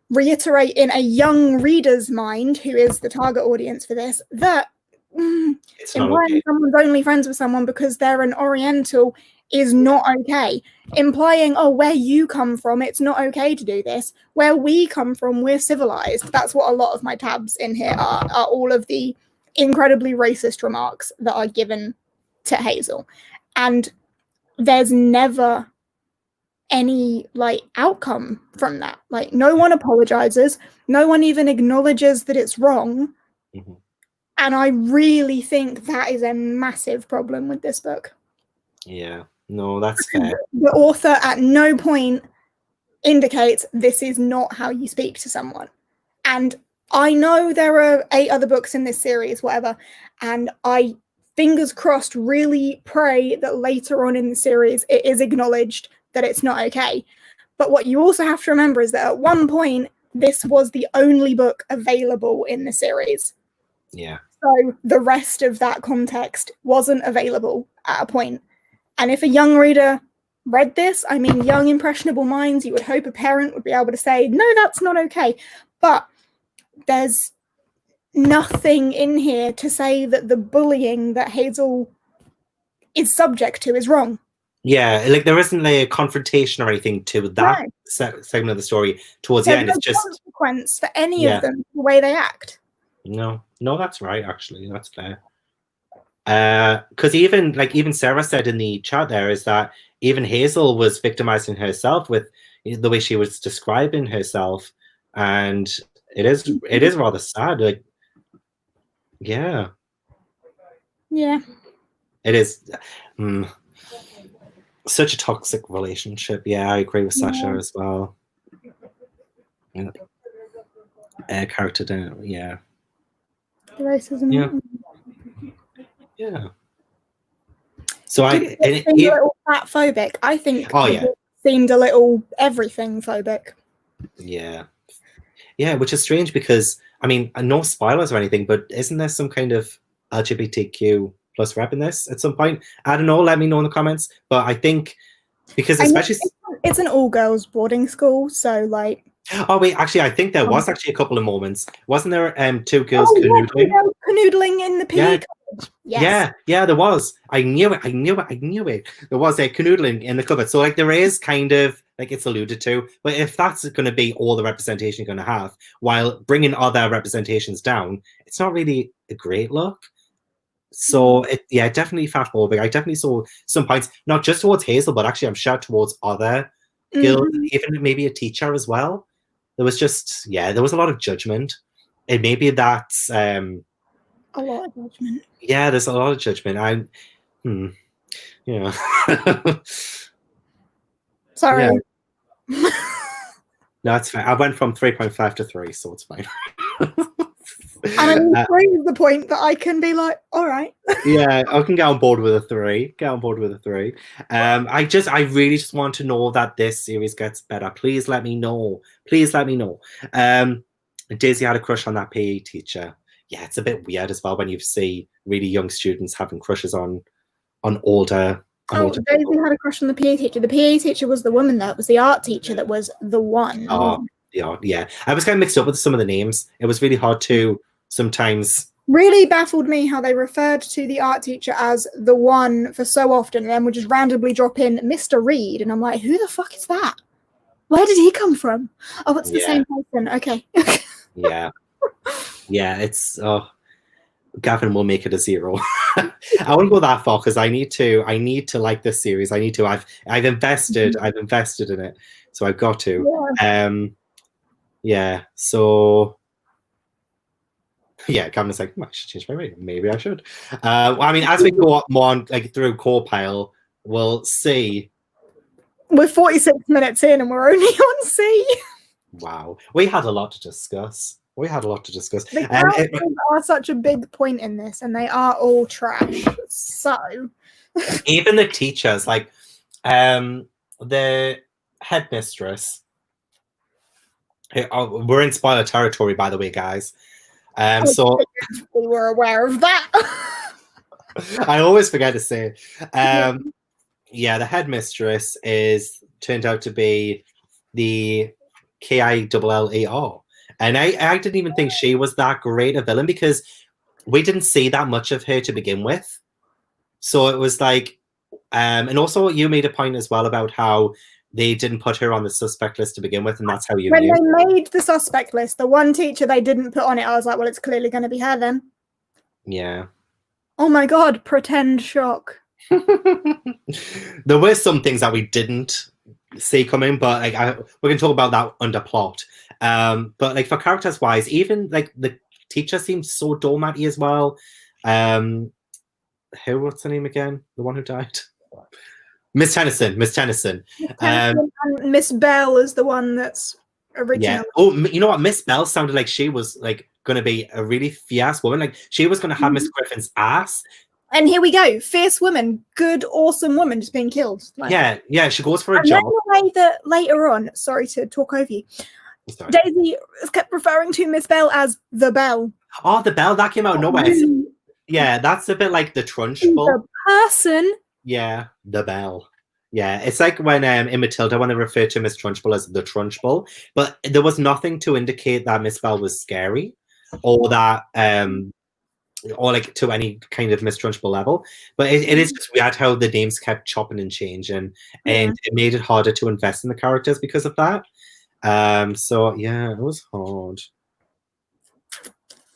reiterate in a young reader's mind, who is the target audience for this, that implying someone's only friends with someone because they're an Oriental is not okay. Implying, oh, where you come from, it's not okay to do this. Where we come from, we're civilized. That's what a lot of my tabs in here are all of the incredibly racist remarks that are given to Hazel. And there's never any like outcome from that. Like no one apologizes, no one even acknowledges that it's wrong. And I really think that is a massive problem with this book. Yeah, no, that's fair. The author at no point indicates this is not how you speak to someone. And I know there are 8 other books in this series, whatever, and I, fingers crossed, really pray that later on in the series it is acknowledged that it's not okay. But what you also have to remember is that at one point, this was the only book available in the series. Yeah. So the rest of that context wasn't available at a point. And if a young reader read this, I mean, young impressionable minds, you would hope a parent would be able to say, no, that's not okay. But there's nothing in here to say that the bullying that Hazel is subject to is wrong. Yeah, like there isn't like a confrontation or anything to that segment of the story towards the end. It's just consequence for any of them, the way they act. No, that's right. Actually, that's fair. Because even Sarah said in the chat there is that even Hazel was victimizing herself with the way she was describing herself, and it is rather sad. Like, yeah, it is. Such a toxic relationship. Yeah, I agree with Sasha as well. Character down. Yeah. The racism. Yeah. So seemed a little fat phobic. I think it seemed a little everything phobic. Yeah. Yeah, which is strange because I mean, no spoilers or anything, but isn't there some kind of LGBTQ plus rep in this at some point? I don't know, let me know in the comments. But I think because especially it's an all-girls boarding school, so like oh wait, actually I think there was actually a couple of moments. Wasn't there 2 girls canoodling? Yeah, canoodling in the PE cupboard. Yes. Yeah, there was. I knew it. There was a canoodling in the cupboard. So like there is kind of like it's alluded to. But if that's going to be all the representation you're going to have, while bringing other representations down, it's not really a great look. So definitely fatphobic. I definitely saw some points, not just towards Hazel, but actually I'm sure towards other girls, even maybe a teacher as well. There was just there was a lot of judgment. And maybe that's a lot of judgment. Yeah, there's a lot of judgment. Yeah. Sorry. Yeah. No, it's fine. I went from 3.5 to 3, so it's fine. And I mean, 3 is the point that I can be like, all right. Yeah, I can get on board with a 3. Get on board with a 3. I really just want to know that this series gets better. Please let me know. Please let me know. Daisy had a crush on that PE teacher. Yeah, it's a bit weird as well when you see really young students having crushes on older. Daisy had a crush on the PE teacher. The PE teacher was the woman that was the art teacher that was the one. Oh, yeah. I was kind of mixed up with some of the names. It was really hard to sometimes. Really baffled me how they referred to the art teacher as the one for so often, and then would just randomly drop in Mr. Reed, and I'm like, who the fuck is that? Where did he come from? Oh, it's the same person. Okay. Yeah. It's Gavin will make it a 0. I won't go that far because I need to like this series. I've invested in it, so I've got to. So Gavin's like, I should change my rating. Maybe I should. I mean, as we go up more on, like, through Core Pile, we'll see. We're 46 minutes in and we're only on C. Wow, we had a lot to discuss. The characters are such a big point in this, and they are all trash. So even the teachers, like the headmistress. We're in spoiler territory, by the way, guys. So we were aware of that. I always forget to say. The headmistress turned out to be the KILLER. And I didn't even think she was that great a villain because we didn't see that much of her to begin with. So it was like, and also you made a point as well about how they didn't put her on the suspect list to begin with, and that's how you knew. When they made the suspect list, the one teacher they didn't put on it, I was like, well, it's clearly going to be her then. Yeah. Oh my God, pretend shock. There were some things that we didn't see coming, but like we can talk about that under plot. But like for characters wise, even like the teacher seems so doormatty as well. What's her name again? The one who died? Miss Tennyson. And Miss Bell is the one that's original. Yeah. Oh, you know what? Miss Bell sounded like she was like going to be a really fierce woman. Like she was going to have Miss Griffin's ass. And here we go. Fierce woman, good, awesome woman just being killed. Like, yeah. She goes for a job. The way that later on, sorry to talk over you, Daisy kept referring to Miss Bell as the Bell. Oh, the Bell, that came out of nowhere. Yeah, that's a bit like the Trunchbull. The person. Yeah, the Bell. Yeah, it's like when in Matilda, when they referred to Miss Trunchbull as the Trunchbull, but there was nothing to indicate that Miss Bell was scary or that or like to any kind of Miss Trunchbull level. But it is just weird how the names kept chopping and changing, and it made it harder to invest in the characters because of that. So yeah, it was hard.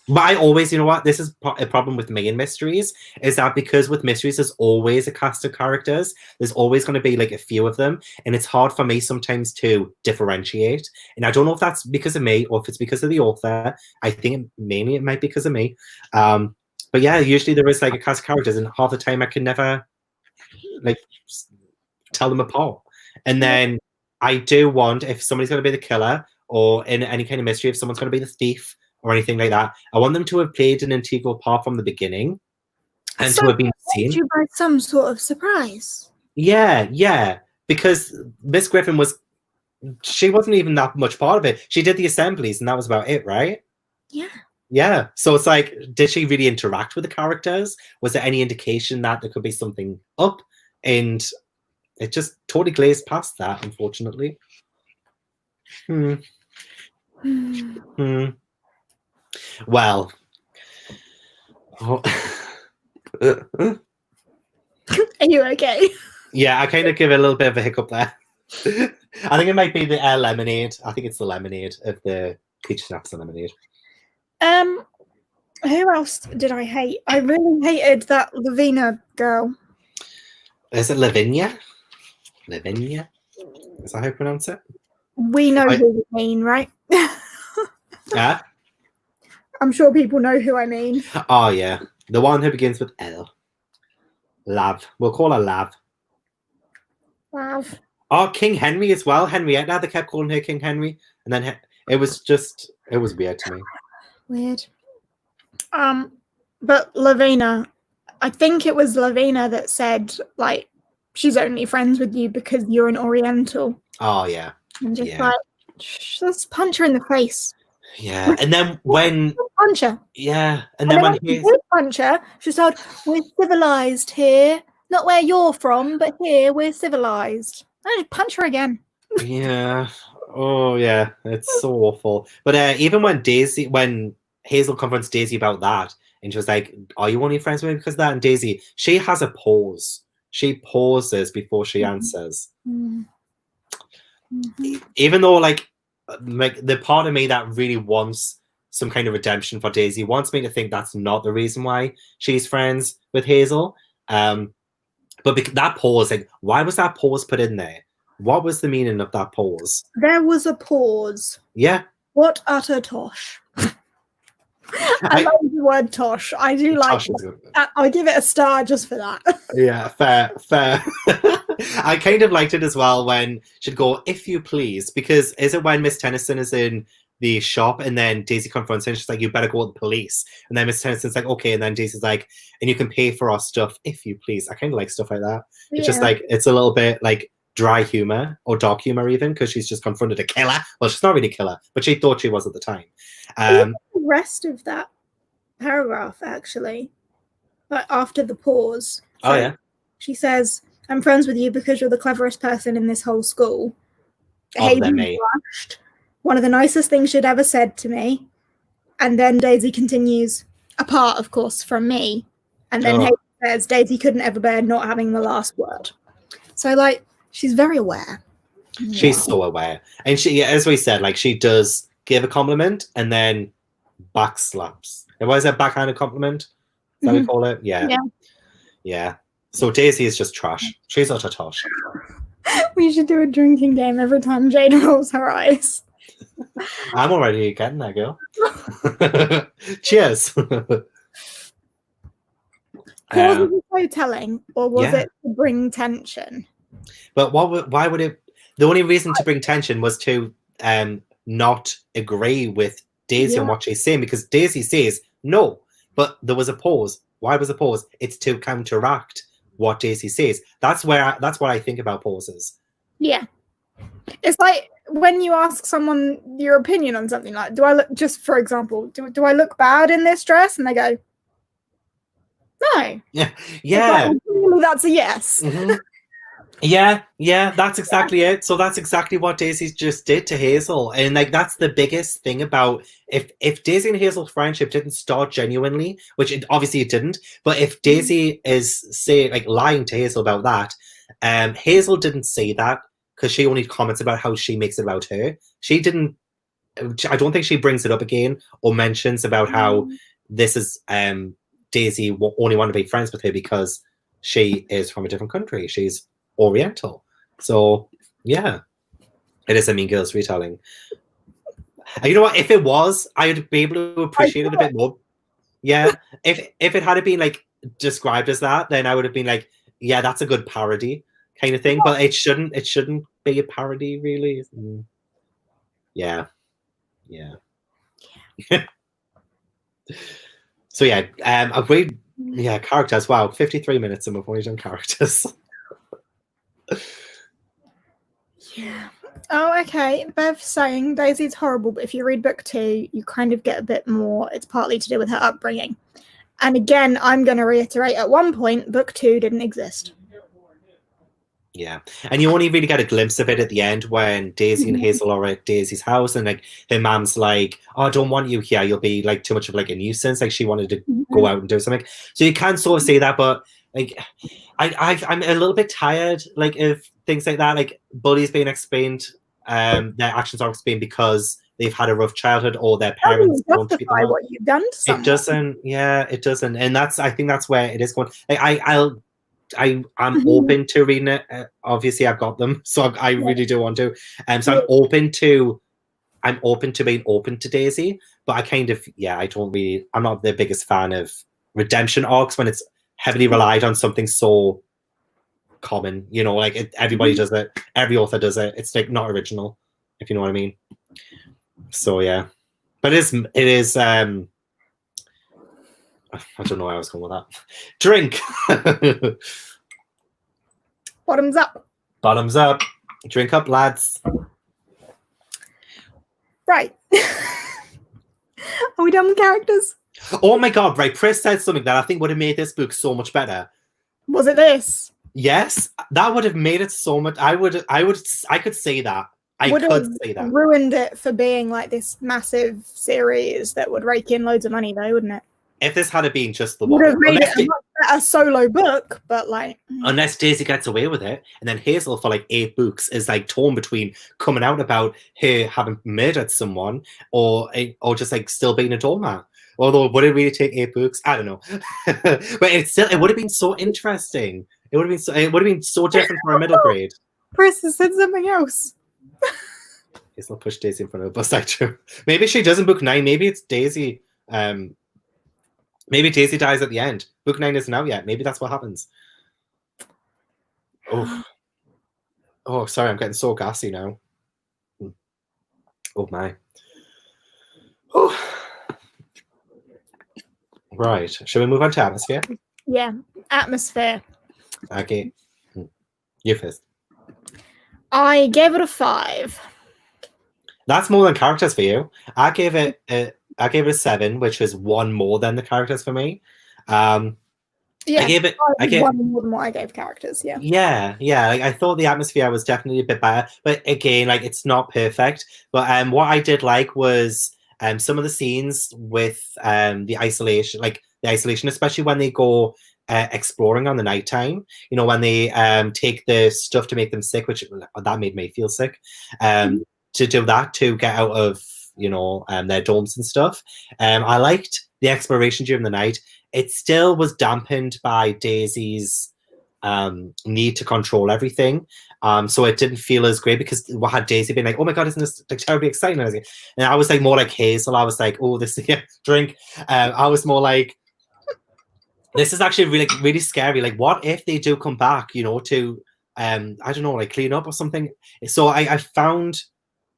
But I always, you know what, this is a problem with me in mysteries, is that because with mysteries there's always a cast of characters, there's always going to be like a few of them, and it's hard for me sometimes to differentiate. And I don't know if that's because of me or if it's because of the author. I think mainly it might be because of me. But yeah, usually there is like a cast of characters, and half the time I can never like tell them apart. And then I do want, if somebody's going to be the killer, or in any kind of mystery, if someone's going to be the thief or anything like that, I want them to have played an integral part from the beginning and to have been seen. You by some sort of surprise. Yeah, because Miss Griffin she wasn't even that much part of it. She did the assemblies and that was about it, right? Yeah. So it's like, did she really interact with the characters? Was there any indication that there could be something up? And it just totally glazed past that, unfortunately. Well, are you okay? Yeah, I kind of give it a little bit of a hiccup there. I think it might be the lemonade. I think it's the lemonade of the peach schnapps and lemonade. Who else did I hate? I really hated that Lavina girl. Is it Lavinia? Lavinia? Is that how you pronounce it? We know who you mean, right? Yeah. I'm sure people know who I mean. Oh yeah, the one who begins with L. Lav. We'll call her Lav. Lav. Oh, King Henry as well. Henrietta. They kept calling her King Henry, and then it was weird to me. Weird. But Lavina, I think it was Lavina that said, like, she's only friends with you because you're an Oriental. Oh yeah. And just like, let's punch her in the face. Yeah, and then when punch her. Yeah, and then when he punch her, she said, "We're civilized here, not where you're from, but here we're civilized." I just punch her again. Yeah. Oh yeah, it's so awful. But even when Hazel confronts Daisy about that, and she was like, "Are you only friends with me because of that?" And Daisy, she has a pause. She pauses before she answers. Even though, like the part of me that really wants some kind of redemption for Daisy wants me to think that's not the reason why she's friends with Hazel. But that pause, like, why was that pause put in there? What was the meaning of that pause? There was a pause. Yeah. What utter tosh. I love the word tosh. I do like it. I'll give it a star just for that. Yeah, fair. I kind of liked it as well when she'd go, "If you please," because is it when Miss Tennyson is in the shop and then Daisy confronts her and she's like, "You better go with the police." And then Miss Tennyson's like, "Okay," and then Daisy's like, "And you can pay for our stuff if you please." I kind of like stuff like that. Yeah. It's just like, it's a little bit like dry humor or dark humor even, because she's just confronted a killer. Well, she's not really a killer, but she thought she was at the time. The rest of that paragraph, actually, like after the pause. So oh yeah. She says, "I'm friends with you because you're the cleverest person in this whole school." Hayden blushed. "One of the nicest things she'd ever said to me." And then Daisy continues, "Apart, of course, from me." And then Hayden says, "Daisy couldn't ever bear not having the last word." So, like, she's very aware. She's so aware. And she, as we said, like, she does give a compliment and then backslaps. What is that, backhanded compliment? Is that what we call it? Yeah. So Daisy is just trash. She's utter tosh. We should do a drinking game every time Jade rolls her eyes. I'm already getting that, girl. Cheers. Was it so telling, or was it to bring tension? But why would it? The only reason to bring tension was to not agree with Daisy on what she's saying, because Daisy says no, but there was a pause. Why was a pause? It's to counteract what Daisy says. That's what I think about pauses. Yeah, it's like when you ask someone your opinion on something, like, do I look, just for example, do I look bad in this dress? And they go, no. Yeah. Like, well, that's a yes. Yeah, that's exactly it. So that's exactly what Daisy just did to Hazel. And like, that's the biggest thing about if Daisy and Hazel's friendship didn't start genuinely, which obviously it didn't, but if Daisy is lying to Hazel about that, Hazel didn't say that because she only comments about how she makes it about her. I don't think she brings it up again or mentions about how this is Daisy only want to be friends with her because she is from a different country. She's Oriental. So yeah, it is a Mean Girls retelling. And you know what? If it was, I would be able to appreciate it a bit more. Yeah. If it had been like described as that, then I would have been like, yeah, that's a good parody kind of thing. But it shouldn't be a parody, really. Yeah. So yeah, I've read characters. Wow, 53 minutes and we've only done characters. Yeah. Oh, okay. Bev's saying Daisy's horrible, but if you read book 2, you kind of get a bit more. It's partly to do with her upbringing. And again, I'm going to reiterate, at one point, book 2 didn't exist. Yeah. And you only really get a glimpse of it at the end when Daisy and Hazel are at Daisy's house and like her mom's like, "Oh, I don't want you here. You'll be like too much of like a nuisance." Like she wanted to go out and do something. So you can sort of say that, but like I'm a little bit tired like of things like that, like bullies being explained, their actions are explained because they've had a rough childhood or their How do parents you don't treat them justify well. what you've done to It someone? doesn't, yeah, it doesn't, and I think that's where it is going. Like I'm Mhm. open to reading it. Obviously, I've got them, so I really do want to. So Yeah. I'm open to being open to Daisy, but I kind of, yeah, I'm not the biggest fan of redemption arcs when it's heavily relied on something so common. You know, like everybody does it, every author does it. It's like not original, if you know what I mean. So yeah, but it is. I don't know where I was going with that. Drink. Bottoms up. Bottoms up. Drink up, lads. Right. Are we done with characters? Oh my god, right. Chris said something that I think would have made this book so much better. Was it this? Yes, that would have made it so much. I could say that. I Would could have say that. ruined it for being like this massive series that would rake in loads of money, though, wouldn't it? If this had been just the Would one, have made it a much better solo book, but like, unless Daisy gets away with it, and then Hazel for like 8 books is like torn between coming out about her having murdered someone or just like still being a doormat. Although would it really take 8 books? I don't know, but it would have been so interesting. It would have been so different for a middle grade. Chris has said something else. He's not pushed Daisy in front of a bus. Actually, maybe she does in book 9. Maybe it's Daisy. Maybe Daisy dies at the end. Book 9 isn't out yet. Maybe that's what happens. Oh, sorry, I'm getting so gassy now. Oh my. Oh. Right. Shall we move on to atmosphere? Yeah, atmosphere. Okay. You first. I gave it a 5. That's more than characters for you. I gave it a 7, which was 1 more than the characters for me. Yeah, I gave it 1 more than what I gave characters. Yeah. Yeah. Like I thought the atmosphere was definitely a bit better, but again, like it's not perfect. But what I did like was some of the scenes with the isolation, especially when they go exploring on the nighttime. You know, when they take the stuff to make them sick, which that made me feel sick. To do that to get out of their dorms and stuff. I liked the exploration during the night. It still was dampened by Daisy's need to control everything. So it didn't feel as great because what had Daisy been like, oh my god, isn't this like terribly exciting? And I was like more like Hazel. I was like, oh, this drink. I was more like, this is actually really, really scary. Like, what if they do come back, to I don't know, like clean up or something? So I found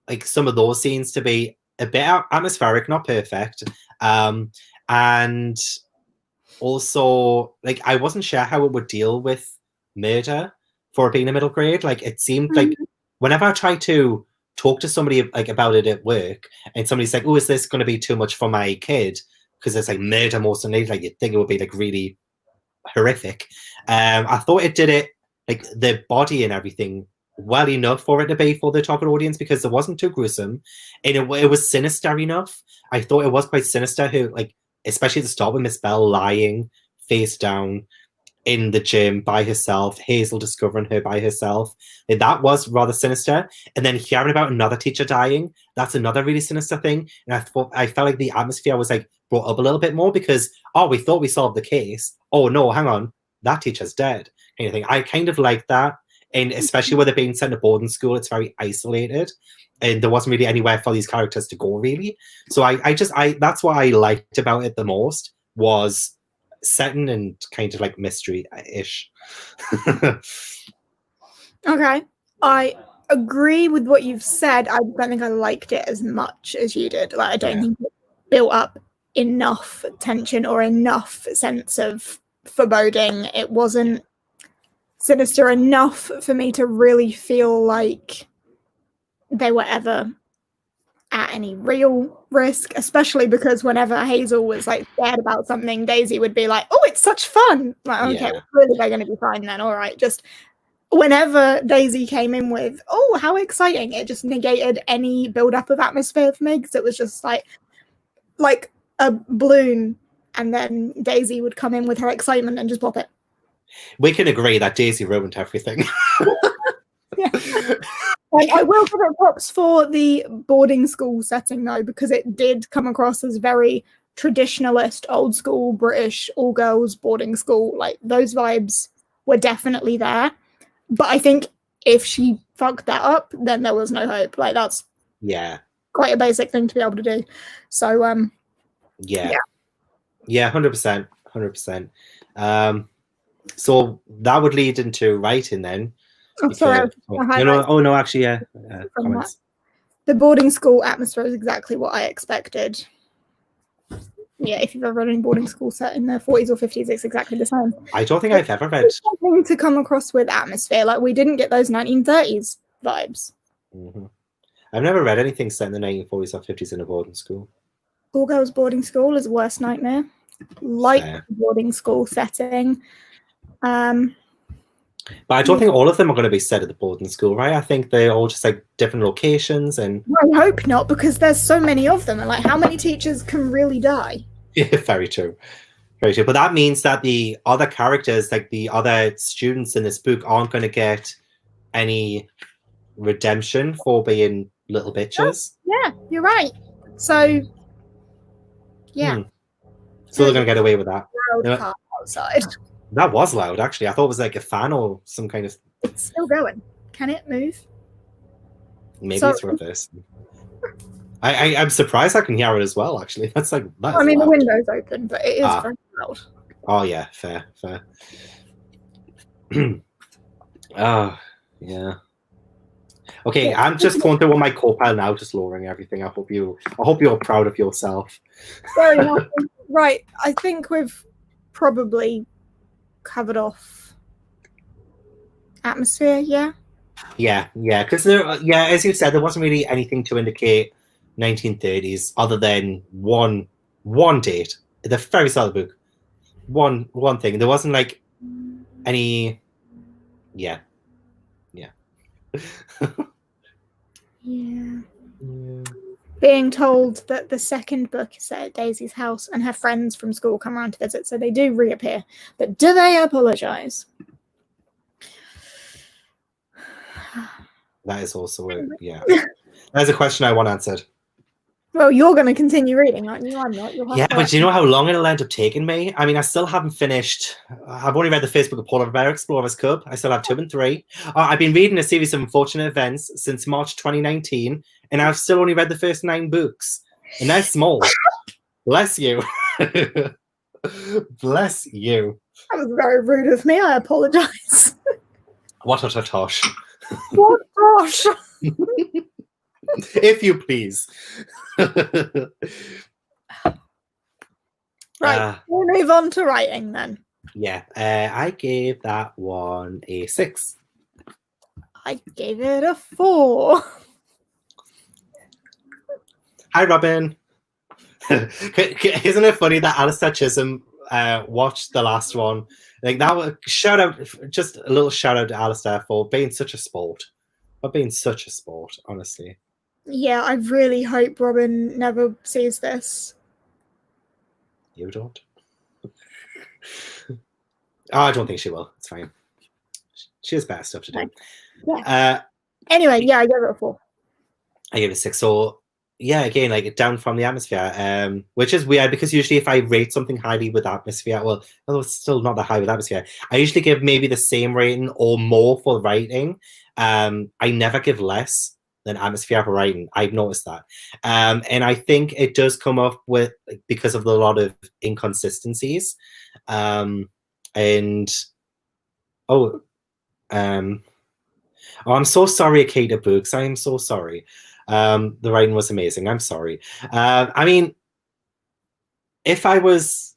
like some of those scenes to be a bit atmospheric, not perfect. And also, like, I wasn't sure how it would deal with murder for being a middle grade. Like, it seemed like whenever I tried to talk to somebody like about it at work, and somebody's like, "Oh, is this going to be too much for my kid?" Because it's like murder most unladylike. Like, you'd think it would be like really horrific. I thought it did it, like the body and everything, well enough for it to be for the target audience because it wasn't too gruesome, and it was sinister enough. I thought it was quite sinister. Who, like, especially at the start with Miss Bell lying face down in the gym by herself, Hazel discovering her by herself. And that was rather sinister. And then hearing about another teacher dying, that's another really sinister thing. And I felt like the atmosphere was like brought up a little bit more because, oh, we thought we solved the case. Oh no, hang on, that teacher's dead. Kind of thing. I kind of like that. And especially with it being sent to boarding school, it's very isolated. And there wasn't really anywhere for these characters to go, really. So I that's what I liked about it the most, was setting and kind of like mystery-ish. Okay. I agree with what you've said. I don't think I liked it as much as you did. Like, I don't think it built up enough tension or enough sense of foreboding. It wasn't sinister enough for me to really feel like they were ever at any real risk, especially because whenever Hazel was like scared about something, Daisy would be like, oh, it's such fun. Like, okay, well, clearly they're going to be fine then. All right. Just whenever Daisy came in with, oh, how exciting, it just negated any build-up of atmosphere for me, because it was just like a balloon, and then Daisy would come in with her excitement and just pop it. We can agree that Daisy ruined everything. Yeah. I will give it props for the boarding school setting, though, because it did come across as very traditionalist, old school, British, all girls boarding school. Like, those vibes were definitely there. But I think if she fucked that up, then there was no hope. Like, that's quite a basic thing to be able to do. So, yeah, 100%, 100%. So that would lead into writing then. Oh, sorry. Actually, yeah. Comments. The boarding school atmosphere is exactly what I expected. Yeah, if you've ever read any boarding school set in the 40s or 50s, it's exactly the same. I don't think I've ever read. Something to come across with atmosphere. Like, we didn't get those 1930s vibes. Mm-hmm. I've never read anything set in the 1940s or 50s in a boarding school. All girls boarding school is a worst nightmare. Like boarding school setting. But I don't think all of them are going to be set at the boarding school, right? I think they're all just like different locations, and I hope not, because there's so many of them, and like, how many teachers can really die? Yeah, very true. Very true. But that means that the other characters, like the other students in this book, aren't going to get any redemption for being little bitches. Yeah, you're right. So, yeah. So they're going to get away with that. Loud car outside. That was loud, actually. I thought it was like a fan or some kind of... It's still going. Can it move? Maybe it's reversed. I'm surprised I can hear it as well, actually. That's like... I mean, the window's open, but it is very loud. Oh, yeah. Fair. Oh, yeah. Okay, yeah. I'm just going through on my co-pile now, just lowering everything. I hope you're proud of yourself. Very happy. Right. I think we've probably covered off atmosphere, yeah, because as you said, there wasn't really anything to indicate 1930s other than one date at the very start of the book. One thing. There wasn't like any yeah. Being told that the second book is set at Daisy's house and her friends from school come around to visit, so they do reappear. But do they apologize? That is also There's a question I want answered. Well, you're going to continue reading, aren't you? I'm not. But do you know how long it'll end up taking me? I mean, I still haven't finished. I've only read the first book of Polar Bear Explorer's Cub. I still have 2 and 3. I've been reading a series of unfortunate events since March 2019, and I've still only read the first 9 books. And they're small. Bless you. Bless you. That was very rude of me. I apologize. What a tosh. What gosh. If you please. Right, we'll move on to writing then. Yeah, I gave that one a 6. I gave it a 4. Hi, Robin. Isn't it funny that Alistair Chisholm watched the last one? Like, that shout out, just a little shout out to Alistair for being such a sport. For being such a sport, honestly. Yeah, I really hope Robin never sees this. You don't? I don't think she will. It's fine. She has better stuff to do. Yeah. Anyway, I gave it a 4. I gave it a 6. So, yeah, again, like, down from the atmosphere, which is weird because usually if I rate something highly with atmosphere, well, although it's still not that high with atmosphere, I usually give maybe the same rating or more for writing. I never give less than atmosphere for writing. I've noticed that. And I think it does come up with, because of a lot of inconsistencies. I'm so sorry, Akita Books. I am so sorry. The writing was amazing. I'm sorry. I mean, if I was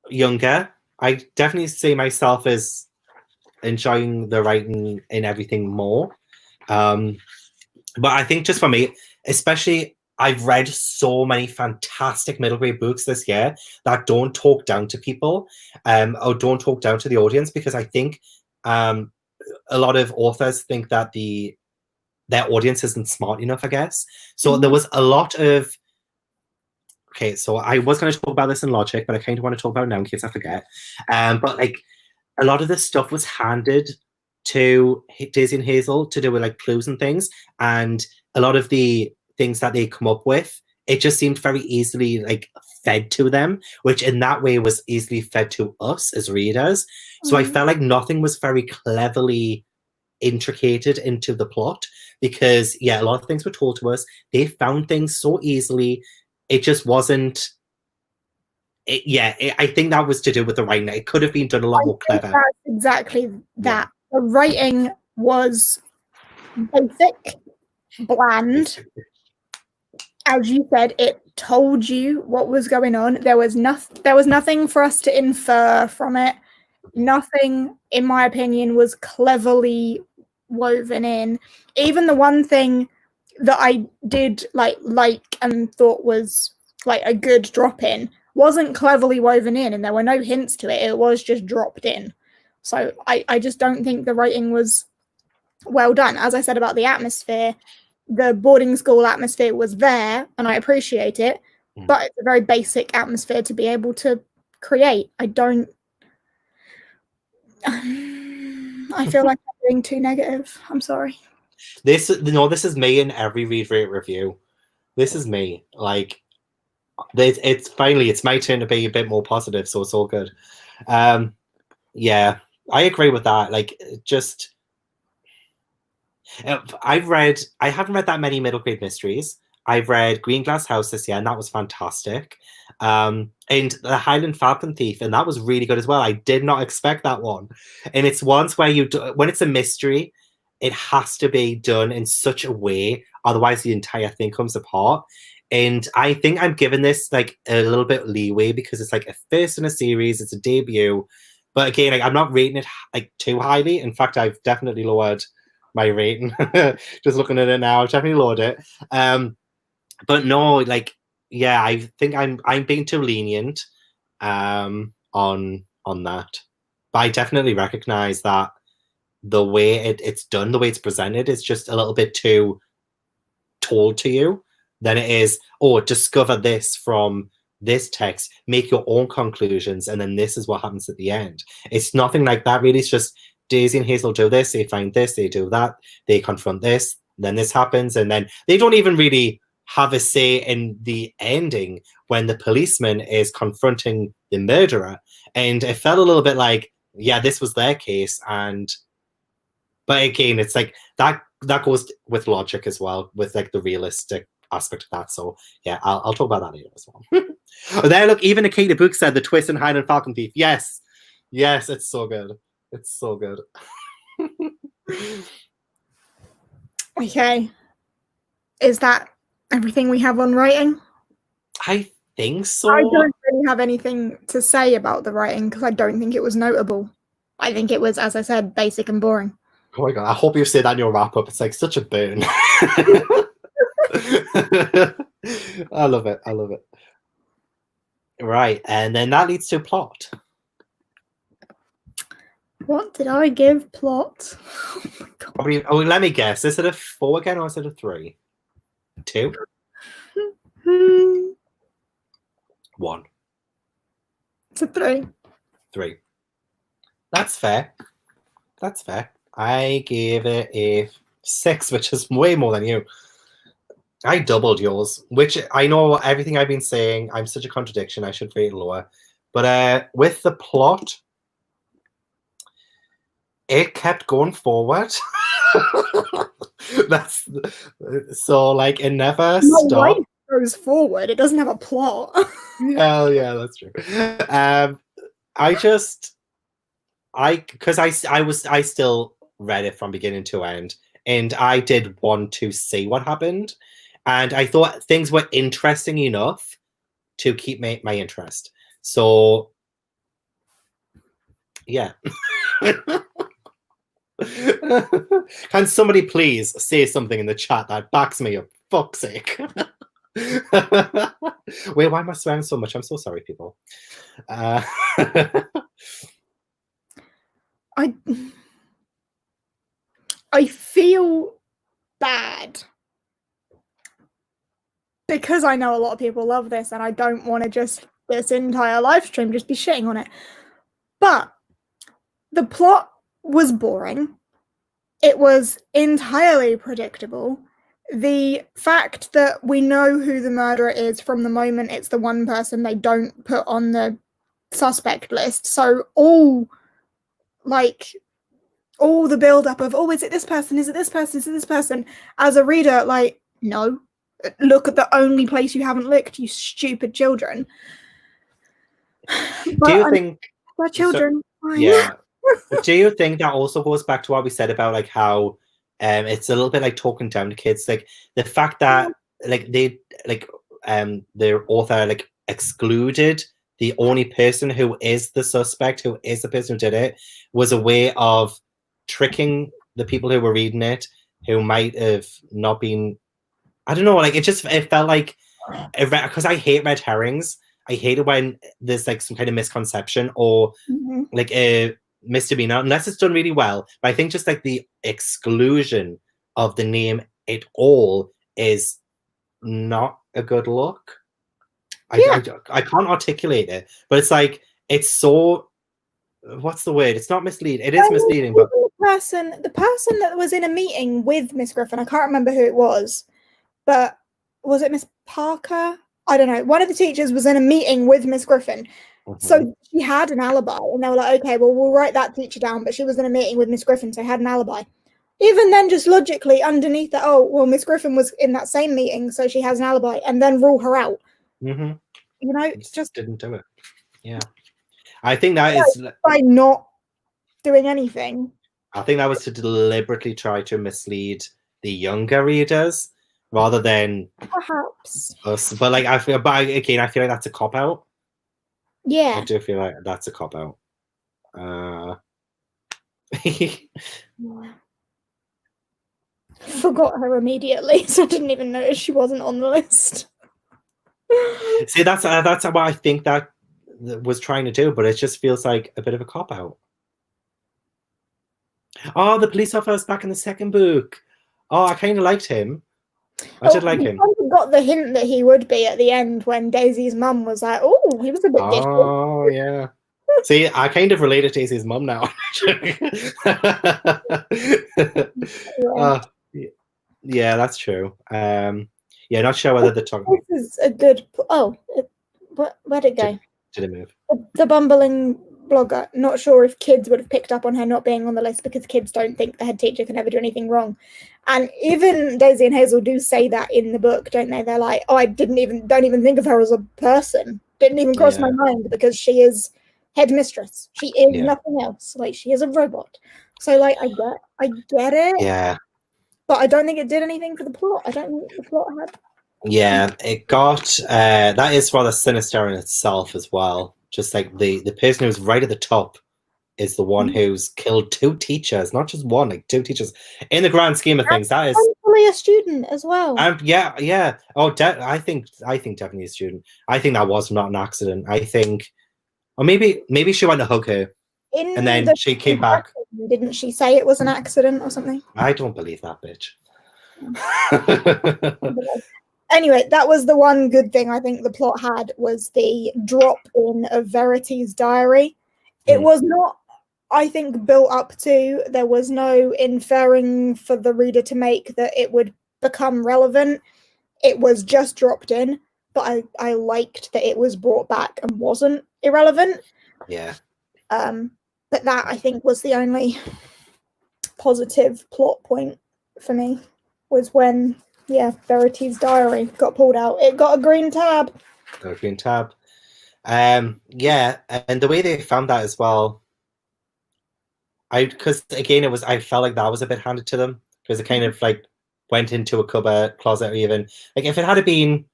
younger, I definitely see myself as enjoying the writing and everything more. But I think just for me, especially, I've read so many fantastic middle grade books this year that don't talk down to people or don't talk down to the audience, because I think a lot of authors think that their audience isn't smart enough, I guess. So there was a lot of... Okay, so I was going to talk about this in Logic, but I kind of want to talk about it now in case I forget. But like, a lot of this stuff was handed to Daisy and Hazel to do with like clues and things, and a lot of the things that they come up with, it just seemed very easily like fed to them, which in that way was easily fed to us as readers. So I felt like nothing was very cleverly intricated into the plot, because a lot of things were told to us. They found things so easily. It just wasn't. I think that was to do with the writing. It could have been done a lot more clever. That's exactly that. The writing was basic, bland. As you said, it told you what was going on. There was nothing for us to infer from it. Nothing, in my opinion, was cleverly woven in. Even the one thing that I did like and thought was like a good drop in wasn't cleverly woven in, and there were no hints to it. It was just dropped in. So I just don't think the writing was well done. As I said about the atmosphere, the boarding school atmosphere was there, and I appreciate it, but it's a very basic atmosphere to be able to create. I feel like I'm being too negative. I'm sorry. This is me in every read rate review. This is me. Like, it's finally it's my turn to be a bit more positive, so it's all good. Yeah, I agree with that. Like, just I haven't read that many middle grade mysteries. I've read Green Glass House this year, and that was fantastic. And the Highland Falcon Thief, and that was really good as well. I did not expect that one. And it's ones where when it's a mystery, it has to be done in such a way, otherwise the entire thing comes apart. And I think I'm giving this like a little bit leeway because it's like a first in a series, it's a debut. But again, like, I'm not rating it like too highly. In fact, I've definitely lowered my rating. Just looking at it now, I've definitely lowered it. But no, like, yeah, I think I'm being too lenient on that. But I definitely recognize that the way it's done, the way it's presented, is just a little bit too told to you than it is, discover this from this text, make your own conclusions, and then this is what happens at the end. It's nothing like that, really. It's just Daisy and Hazel do this, they find this, they do that, they confront this, then this happens, and then they don't even really have a say in the ending when the policeman is confronting the murderer. And it felt a little bit like, this was their case, but again, it's like that goes with logic as well, with like the realistic aspect of that. So yeah, I'll talk about that later as well. There, look, even Akita Book said the twist in Highland Falcon Thief. Yes, it's so good. It's so good. Okay, is that everything we have on writing? I think so. I don't really have anything to say about the writing because I don't think it was notable. I think it was, as I said, basic and boring. Oh my god, I hope you say that in your wrap up. It's like such a burn. I love it. Right, and then that leads to plot. What did I give plot? Oh my god. Probably, let me guess. Is it a 4 again, or is it a 3? 2? 1. It's a 3. 3. That's fair. I gave it a 6, which is way more than you. I doubled yours, which I know everything I've been saying, I'm such a contradiction. I should rate it lower. But with the plot, it kept going forward. That's so, like, it never stopped. Life goes forward. It doesn't have a plot. yeah, that's true. I still read it from beginning to end, and I did want to see what happened, and I thought things were interesting enough to keep my interest. So yeah. Can somebody please say something in the chat that backs me up? Fuck's sake. Wait, why am I swearing so much? I'm so sorry, people. I feel bad because I know a lot of people love this, and I don't want to just this entire live stream just be shitting on it. But the plot was boring. It was entirely predictable. The fact that we know who the murderer is from the moment it's the one person they don't put on the suspect list. So all the build up of, oh, is it this person? Is it this person? Is it this person? As a reader, like, no. Look at the only place you haven't looked, you stupid children. Do you think they're children? Yeah. Do you think that also goes back to what we said about like how it's a little bit like talking down to kids, like the fact that like they like their author like excluded the only person who is the suspect, who is the person who did it, was a way of tricking the people who were reading it, who might have not been, I don't know, like it felt like, because I hate red herrings. I hate it when there's like some kind of misconception or like a misdemeanor, unless it's done really well. But I think just like the exclusion of the name at all is not a good look. I can't articulate it, but it's like, it's so, what's the word? It's not misleading. It is misleading, but the person that was in a meeting with Miss Griffin, I can't remember who it was, but was it Miss Parker? I don't know. One of the teachers was in a meeting with Miss Griffin. So she had an alibi, and they were like, okay, well, we'll write that teacher down, but she was in a meeting with Miss Griffin, so had an alibi. Even then, just logically, underneath that, oh, well, Miss Griffin was in that same meeting, so she has an alibi, and then rule her out. You know, it's just didn't do it. Yeah. I think that is by not doing anything. I think that was to deliberately try to mislead the younger readers rather than perhaps us. But like, I feel like that's a cop out. Yeah. I do feel like that's a cop out. Forgot her immediately, so I didn't even notice she wasn't on the list. See, that's what I think that was trying to do, but it just feels like a bit of a cop out. Oh, the police officer back in the second book. Oh, I kind of liked him. I did like him. I got the hint that he would be at the end when Daisy's mum was like, "Oh, he was a bit different." Oh, yeah. See, I kind of relate to Daisy's mum now. Yeah, that's true. Yeah, not sure whether the tongue. This is a good. Where'd it go? Did it move? The bumbling blogger. Not sure if kids would have picked up on her not being on the list because kids don't think the head teacher can ever do anything wrong. And even Daisy and Hazel do say that in the book, don't they? They're like, "Oh, I don't even think of her as a person. Didn't even cross my mind because she is headmistress. She is nothing else. Like, she is a robot." So, like, I get it. Yeah. But I don't think it did anything for the plot. I don't think the plot had. Yeah, it got that is rather sinister in itself as well. Just like the person who's right at the top is the one who's killed two teachers, not just one, like two teachers. In the grand scheme of things, that is probably a student as well. Yeah. Oh, I think definitely a student. I think that was not an accident. I think, or maybe she went to hug her, and then she came back. Didn't she say it was an accident or something? I don't believe that bitch. Anyway, that was the one good thing I think the plot had, was the drop in of Verity's diary. It was not, I think, built up to. There was no inferring for the reader to make that it would become relevant. It was just dropped in, but I liked that it was brought back and wasn't irrelevant. Yeah. But that, I think, was the only positive plot point for me, was when, Verity's diary got pulled out. It got a green tab. Yeah, and the way they found that as well, because again, I felt like that was a bit handed to them, because it kind of like went into a cupboard, closet, or even like if it had been,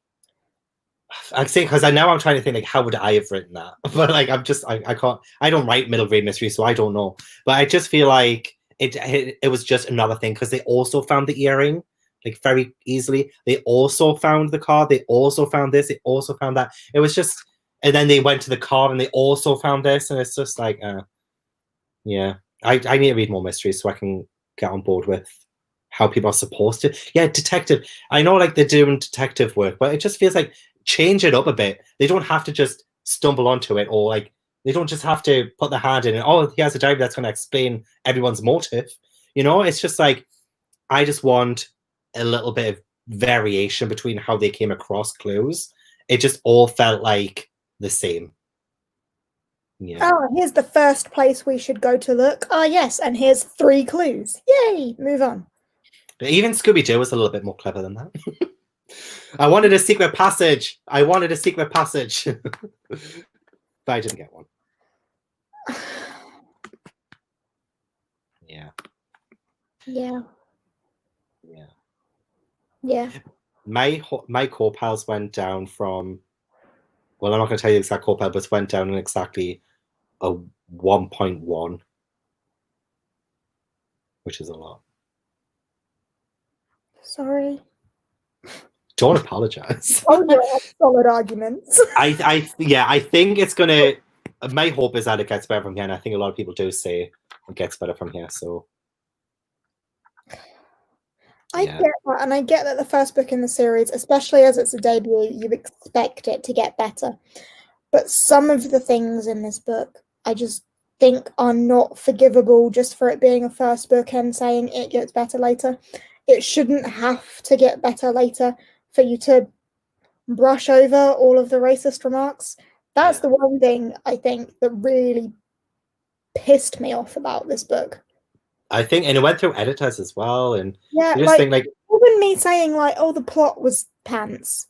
I'd say, because now I'm trying to think like how would I have written that, but like I can't, I don't write middle grade mysteries, so I don't know, but I just feel like it was just another thing, because they also found the earring like very easily. They also found the car. They also found this. They also found that. It was just, and then they went to the car and they also found this, and it's just like, yeah. I need to read more mysteries so I can get on board with how people are supposed to. Yeah, detective. I know like they're doing detective work, but it just feels like change it up a bit. They don't have to just stumble onto it, or like They don't just have to put their hand in and, oh, he has a diary that's going to explain everyone's motive. You know, it's just like, I just want a little bit of variation between how they came across clues. It just all felt like the same. Yeah. Oh, here's the first place we should go to look. Ah, yes, and here's 3 clues. Yay! Move on. But even Scooby-Doo was a little bit more clever than that. I wanted a secret passage. I wanted a secret passage. But I didn't get one. Yeah. Yeah. Yeah. Yeah. My core pals went down from, well, I'm not going to tell you the exact core pal, but it went down in exactly a 1.1, which is a lot. Sorry. Don't apologize. Oh, yeah, solid arguments. I think it's gonna. My hope is that it gets better from here, and I think a lot of people do say it gets better from here. So I get that, and I get that the first book in the series, especially as it's a debut, you expect it to get better. But some of the things in this book, I just think are not forgivable just for it being a first book and saying it gets better later. It shouldn't have to get better later for you to brush over all of the racist remarks. That's the one thing I think that really pissed me off about this book. I think, and it went through editors as well, and yeah, I just think like even me saying like, oh, the plot was pants.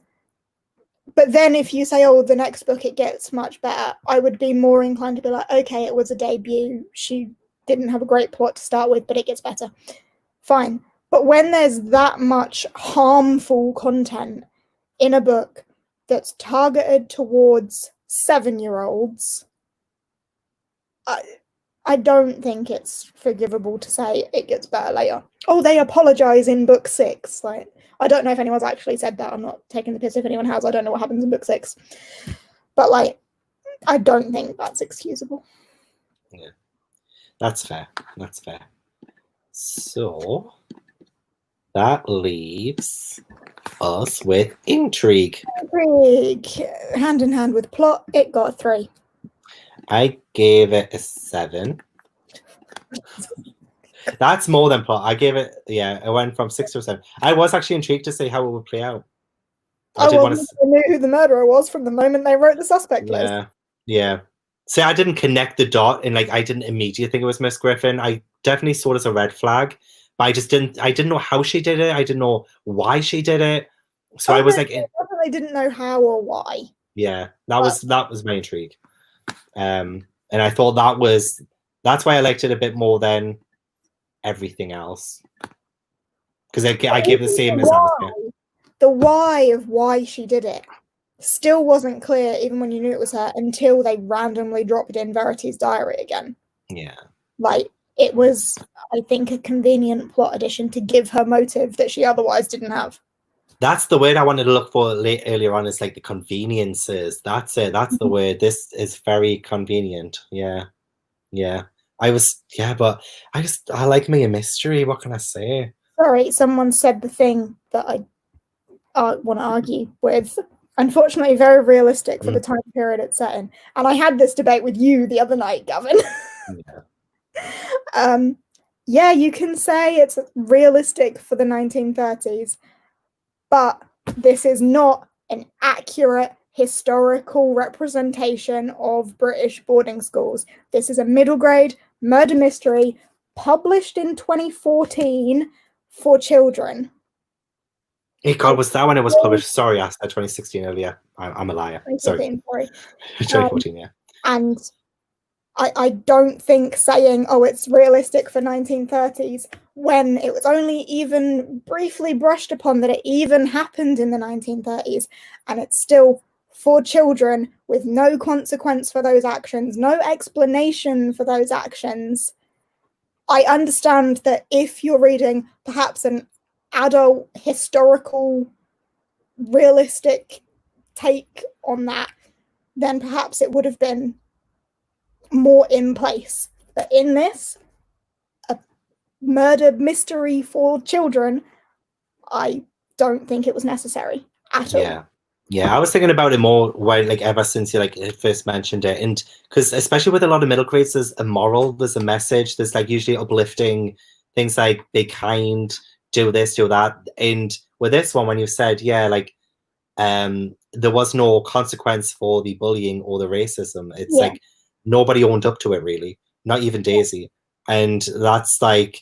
But then if you say, oh, the next book it gets much better, I would be more inclined to be like, okay, it was a debut. She didn't have a great plot to start with, but it gets better. Fine. But when there's that much harmful content in a book that's targeted towards 7-year-olds, I don't think it's forgivable to say it gets better later. Oh, they apologize in book 6. Like, I don't know if anyone's actually said that. I'm not taking the piss if anyone has. I don't know what happens in book 6. But, like, I don't think that's excusable. Yeah. That's fair. That's fair. So that leaves us with intrigue. Intrigue. Hand in hand with plot, it got a 3. I gave it a 7. That's more than plot. I gave it, it went from 6 to 7. I was actually intrigued to see how it would play out. I knew who the murderer was from the moment they wrote the suspect list. Yeah. See, I didn't connect the dot, and like I didn't immediately think it was Miss Griffin. I definitely saw it as a red flag, but I didn't know how she did it. I didn't know why she did it. So I was like, I didn't know how or why. Yeah, that was my intrigue. And I thought that's why I liked it a bit more than everything else, because I gave the same as the why of why she did it still wasn't clear, even when you knew it was her, until they randomly dropped in Verity's diary again. Yeah, like it was, I think, a convenient plot addition to give her motive that she otherwise didn't have. That's the word I wanted to look for earlier on, is like the conveniences. That's it. That's the word. This is very convenient. Yeah. But I like me a mystery. What can I say? Sorry, someone said the thing that I want to argue with. Unfortunately, very realistic for the time period it's set in. And I had this debate with you the other night, Gavin. Yeah, you can say it's realistic for the 1930s, but this is not an accurate historical representation of British boarding schools. This is a middle grade murder mystery published in 2014 for children. Hey God, was that when it was published? Sorry, I said 2016 earlier. I'm a liar. Sorry. 2014, yeah. And I don't think saying, oh, it's realistic for 1930s, when it was only even briefly brushed upon that it even happened in the 1930s, and it's still for children with no consequence for those actions, no explanation for those actions. I understand that if you're reading perhaps an adult historical realistic take on that, then perhaps it would have been more in place. But in this, a murder mystery for children, I don't think it was necessary at all. Yeah, I was thinking about it more when, like, ever since you like first mentioned it, and because especially with a lot of middle grades, there's a moral, there's a message, there's like usually uplifting things like be kind, do this, do that, and with this one, when you said, yeah, like, there was no consequence for the bullying or the racism. It's Yeah. like nobody owned up to it, really, not even Daisy, and that's like,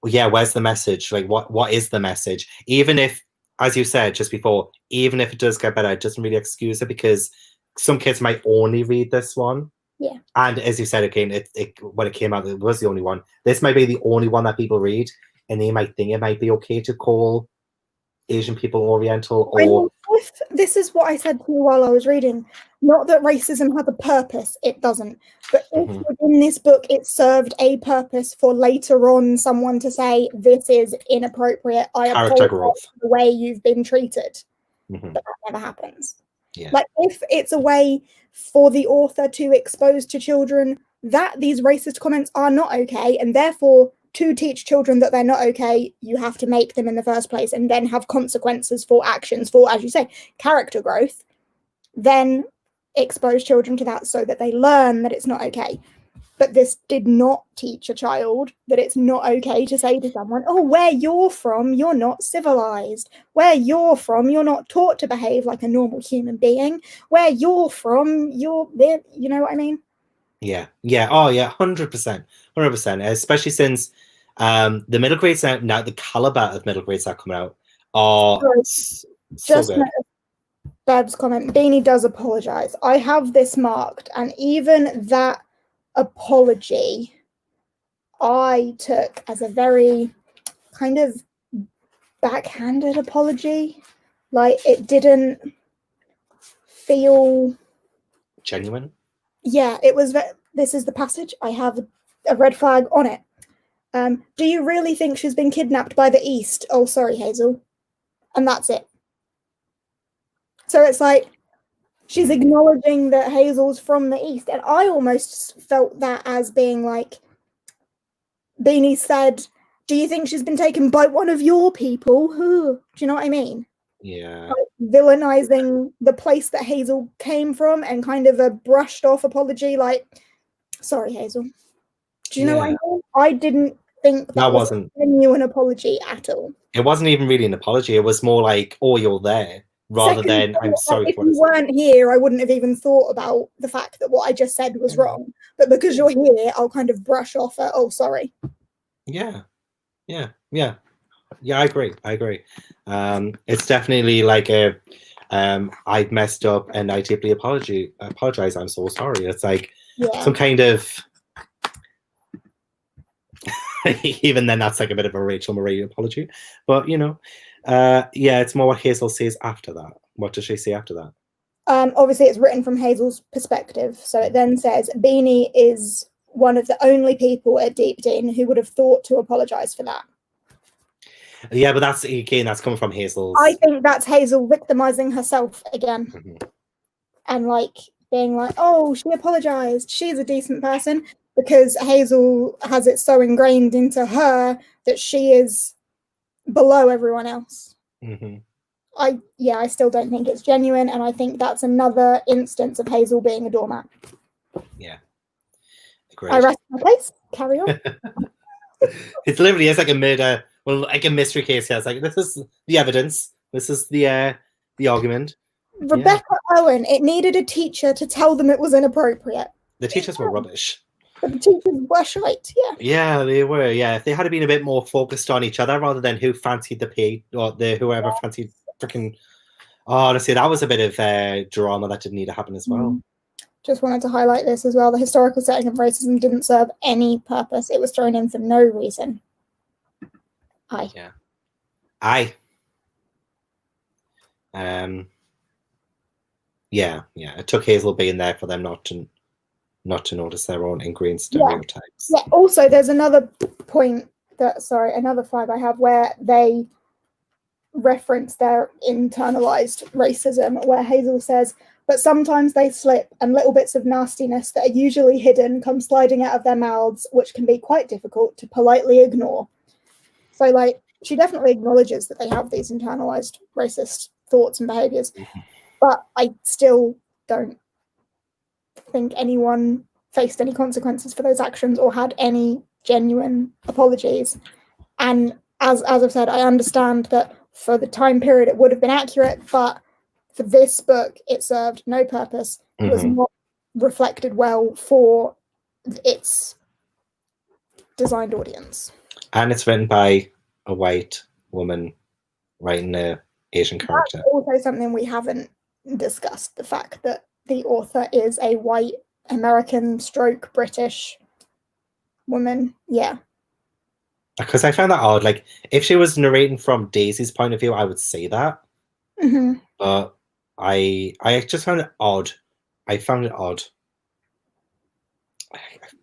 yeah, where's the message? Like, what is the message? Even if, as you said just before, even if it does get better, it doesn't really excuse it, because some kids might only read this one. Yeah. And as you said again, when it came out, it was the only one. This might be the only one that people read, and they might think it might be okay to call Asian people Oriental, I or mean, if this is what I said to you while I was reading, not that racism has a purpose, it doesn't. But if Mhm. within this book it served a purpose for later on someone to say, this is inappropriate, I character apologize growth. for the way you've been treated. Mhm. But that never happens. Yeah. Like, if it's a way for the author to expose to children that these racist comments are not okay, and therefore to teach children that they're not okay, you have to make them in the first place and then have consequences for actions for, as you say, character growth, then expose children to that so that they learn that it's not okay. But this did not teach a child that it's not okay to say to someone, oh, where you're from, you're not civilized. Where you're from, you're not taught to behave like a normal human being. Where you're from, you're there. You know what I mean? Yeah. Oh, yeah. 100%. 100%. Especially since the middle grades now, the caliber of middle grades that come out are so Just good. Beb's comment, Beanie does apologize. I have this marked, and even that apology I took as a very kind of backhanded apology. Like, it didn't feel Genuine. Yeah, it was. This is the passage. I have a red flag on it. Do you really think she's been kidnapped by the East? Oh, sorry, Hazel. And that's it. So it's like she's acknowledging that Hazel's from the East. And I almost felt that as being like, Beanie said, do you think she's been taken by one of your people? Do you know what I mean? Yeah. Like, villainizing the place that Hazel came from, and kind of a brushed off apology like, sorry, Hazel. Do you know what I mean? I didn't think that was wasn't a genuine apology at all. It wasn't even really an apology. It was more like, oh, you're there, rather than I'm sorry if for you weren't here, I wouldn't have even thought about the fact that what I just said was wrong. But because you're here, I'll kind of brush off at, oh, sorry. Yeah. I agree. It's definitely like a I messed up and I deeply apologize. I'm so sorry. It's like some kind of even then that's like a bit of a Rachel Marie apology. But it's more what Hazel says after that. What does she say after that? Obviously it's written from Hazel's perspective. So it then says Beanie is one of the only people at Deep Dean who would have thought to apologize for that. Yeah, but that's coming from Hazel's. I think that's Hazel victimizing herself again. And like being like, oh, she apologized. She's a decent person, because Hazel has it so ingrained into her that she is below everyone else. I still don't think it's genuine, and I think that's another instance of Hazel being a doormat. Yeah. Agreed. I rest my case. Carry on. It's literally like a murder, well, like a mystery case. Yeah, it's like, this is the evidence. This is the argument. Rebecca Owen, it needed a teacher to tell them it was inappropriate. The teachers were rubbish. But the teachers were shite, yeah. Yeah, they were. Yeah, if they had been a bit more focused on each other rather than who fancied the pig or whoever fancied freaking. Oh, honestly, that was a bit of drama that didn't need to happen as well. Just wanted to highlight this as well. The historical setting of racism didn't serve any purpose. It was thrown in for no reason. Yeah. It took Hazel being there for them not to notice their own ingrained stereotypes. Yeah. Also, there's another point another flag I have where they reference their internalized racism, where Hazel says, but sometimes they slip and little bits of nastiness that are usually hidden come sliding out of their mouths, which can be quite difficult to politely ignore. So, like, she definitely acknowledges that they have these internalized racist thoughts and behaviors. but I still don't think anyone faced any consequences for those actions or had any genuine apologies. And as I've said, I understand that for the time period it would have been accurate, but for this book it served no purpose, was not reflected well for its designed audience. And it's written by a white woman writing an Asian character. That's also something we haven't discussed, the fact that the author is a white American stroke British woman. Yeah. Because I found that odd. Like, if she was narrating from Daisy's point of view, I would say that. But I just found it odd. I found it odd.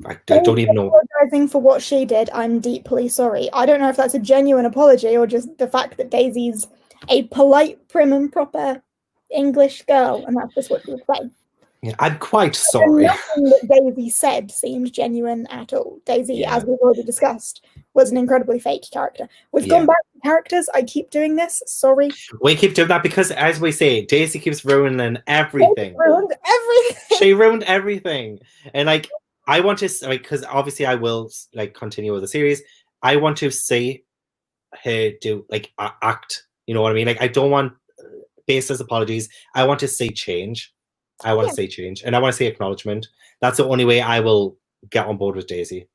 I don't even know. Apologizing for what she did, I'm deeply sorry. I don't know if that's a genuine apology or just the fact that Daisy's a polite, prim and proper English girl, and that's just what she was saying. Yeah, I'm quite sorry. Nothing that Daisy said seemed genuine at all. Daisy, as we've already discussed, was an incredibly fake character. We've gone back to characters. I keep doing this. Sorry. We keep doing that because, as we say, Daisy keeps ruining everything. Ruined everything. She ruined everything. And, like, I want to, like, because obviously I will, like, continue with the series. I want to see her do, like, act. You know what I mean? Like, I don't want baseless apologies. I want to see change. I want to see change, and I want to see acknowledgement. That's the only way I will get on board with Daisy.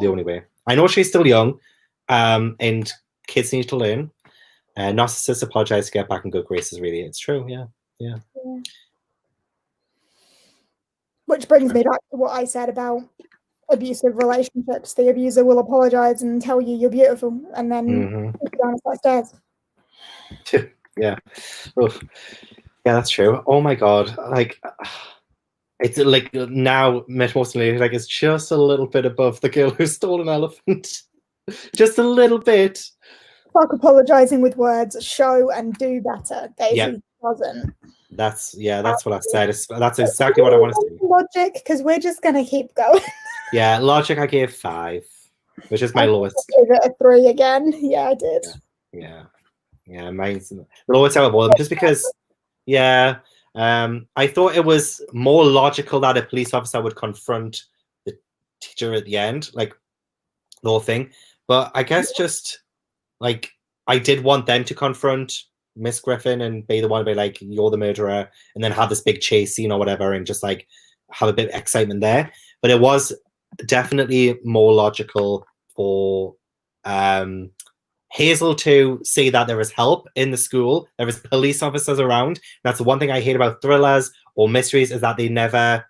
The only way. I know she's still young, and kids need to learn. Narcissists apologize to get back in good graces. Really, it's true. Yeah. Which brings me back to what I said about abusive relationships. The abuser will apologize and tell you you're beautiful, and then put you down a flight of stairs. Yeah. Oof. Yeah, that's true. Oh my god, like it's like now Murder Most Unladylike, like it's just a little bit above the girl who stole an elephant. Just a little bit. Fuck apologizing with words. Show and do better. Daisy doesn't. That's what I said. That's exactly what I want to see. Logic, because we're just gonna keep going. Yeah, Logic I gave 5, which is my lowest. Give it a 3 again. Yeah, I did. Yeah, mine's the lowest out of all of them, just because. Yeah, I thought it was more logical that a police officer would confront the teacher at the end, like the whole thing. But I guess just like I did want them to confront Miss Griffin and be the one to be like, "You're the murderer," and then have this big chase scene or whatever, and just like have a bit of excitement there. But it was definitely more logical for Hazel to see that there is help in the school, there is police officers around. That's the one thing I hate about thrillers or mysteries, is that they never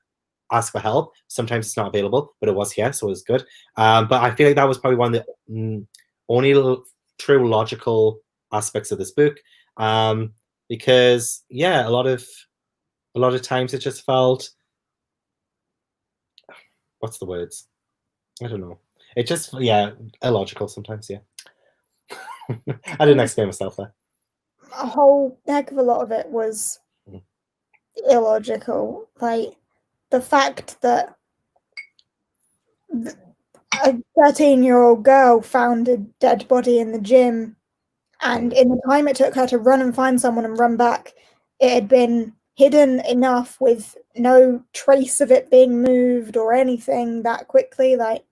ask for help. Sometimes it's not available, but it was here, so it was good. But I feel like that was probably one of the only true logical aspects of this book, because a lot of times it just felt, what's the words? I don't know. It just illogical sometimes. I didn't explain myself there. A whole heck of a lot of it was illogical. Like the fact that a 13-year-old girl found a dead body in the gym, and in the time it took her to run and find someone and run back, it had been hidden enough with no trace of it being moved or anything that quickly. Like,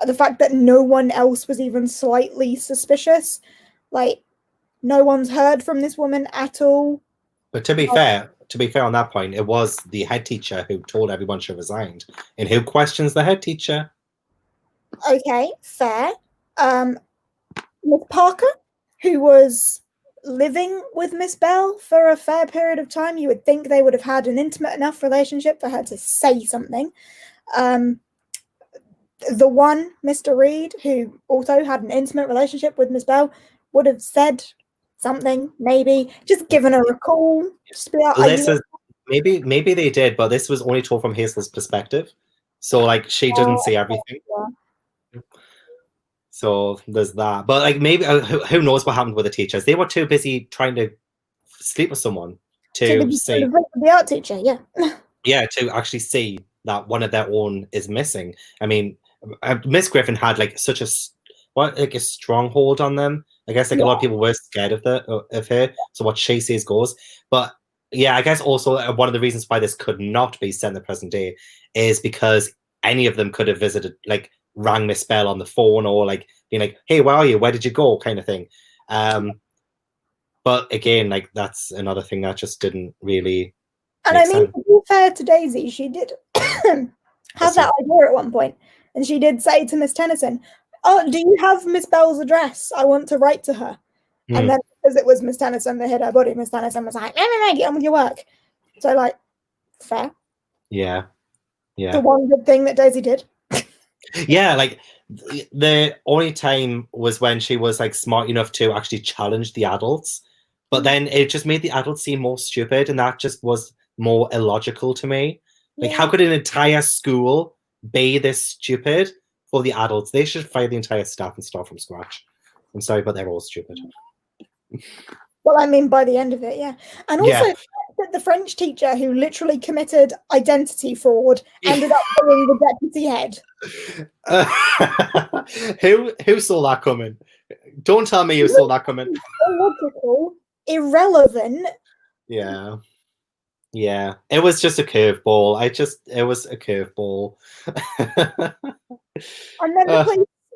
the fact that no one else was even slightly suspicious, like no one's heard from this woman at all. But to be fair on that point, it was the head teacher who told everyone she resigned, and who questions the head teacher? Okay, fair. Miss Parker, who was living with Miss Bell for a fair period of time, you would think they would have had an intimate enough relationship for her to say something. The one, Mr. Reed, who also had an intimate relationship with Miss Bell, would have said something, maybe just given her a call. Just be like, maybe they did, but this was only told from Hazel's perspective, so like she didn't see everything. So there's that. But like maybe who knows what happened with the teachers? They were too busy trying to sleep with someone to see the art teacher. To actually see that one of their own is missing. I mean, Miss Griffin had like such a stronghold on them I guess like a lot of people were scared of her, so what she says goes. But yeah, I guess also one of the reasons why this could not be set in the present day is because any of them could have visited, like rang Miss Bell on the phone or like being like, "Hey, where are you? Where did you go?" kind of thing. But again, like that's another thing that just didn't really. And I mean, to be fair to Daisy, she did have that idea at one point, and she did say to Miss Tennyson, "Oh, do you have Miss Bell's address? I want to write to her." And then because it was Miss Tennyson that hid her body, Miss Tennyson was like, "No, get on with your work." So like, fair. Yeah. The one good thing that Daisy did. Yeah, like the only time was when she was like smart enough to actually challenge the adults, but then it just made the adults seem more stupid, and that just was more illogical to me. Like, how could an entire school be this stupid for the adults? They should fire the entire staff and start from scratch. I'm sorry, but they're all stupid. Well, I mean, by the end of it, yeah. And also, the French teacher who literally committed identity fraud ended up being the deputy head. Who saw that coming? Don't tell me you saw that coming. Illogical, irrelevant. Yeah. It was just a curveball. It was a curveball. And then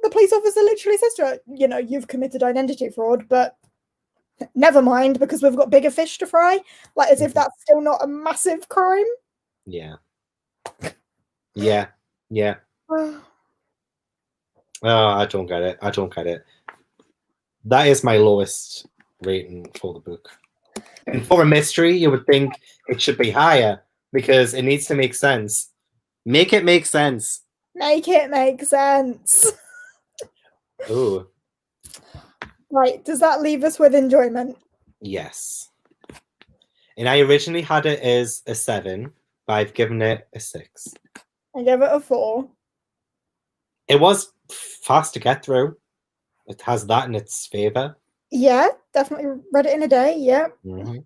the police officer literally says to her, "You know, you've committed identity fraud, but never mind, because we've got bigger fish to fry." Like, as if that's still not a massive crime. Yeah. I don't get it. That is my lowest rating for the book. And for a mystery, you would think it should be higher because it needs to make sense. Make it make sense. Make it make sense. Ooh. Right, does that leave us with enjoyment? Yes. And I originally had it as a 7, but I've given it a 6. I gave it a 4. It was fast to get through. It has that in its favour. Yeah, definitely read it in a day, yeah. Mm-hmm.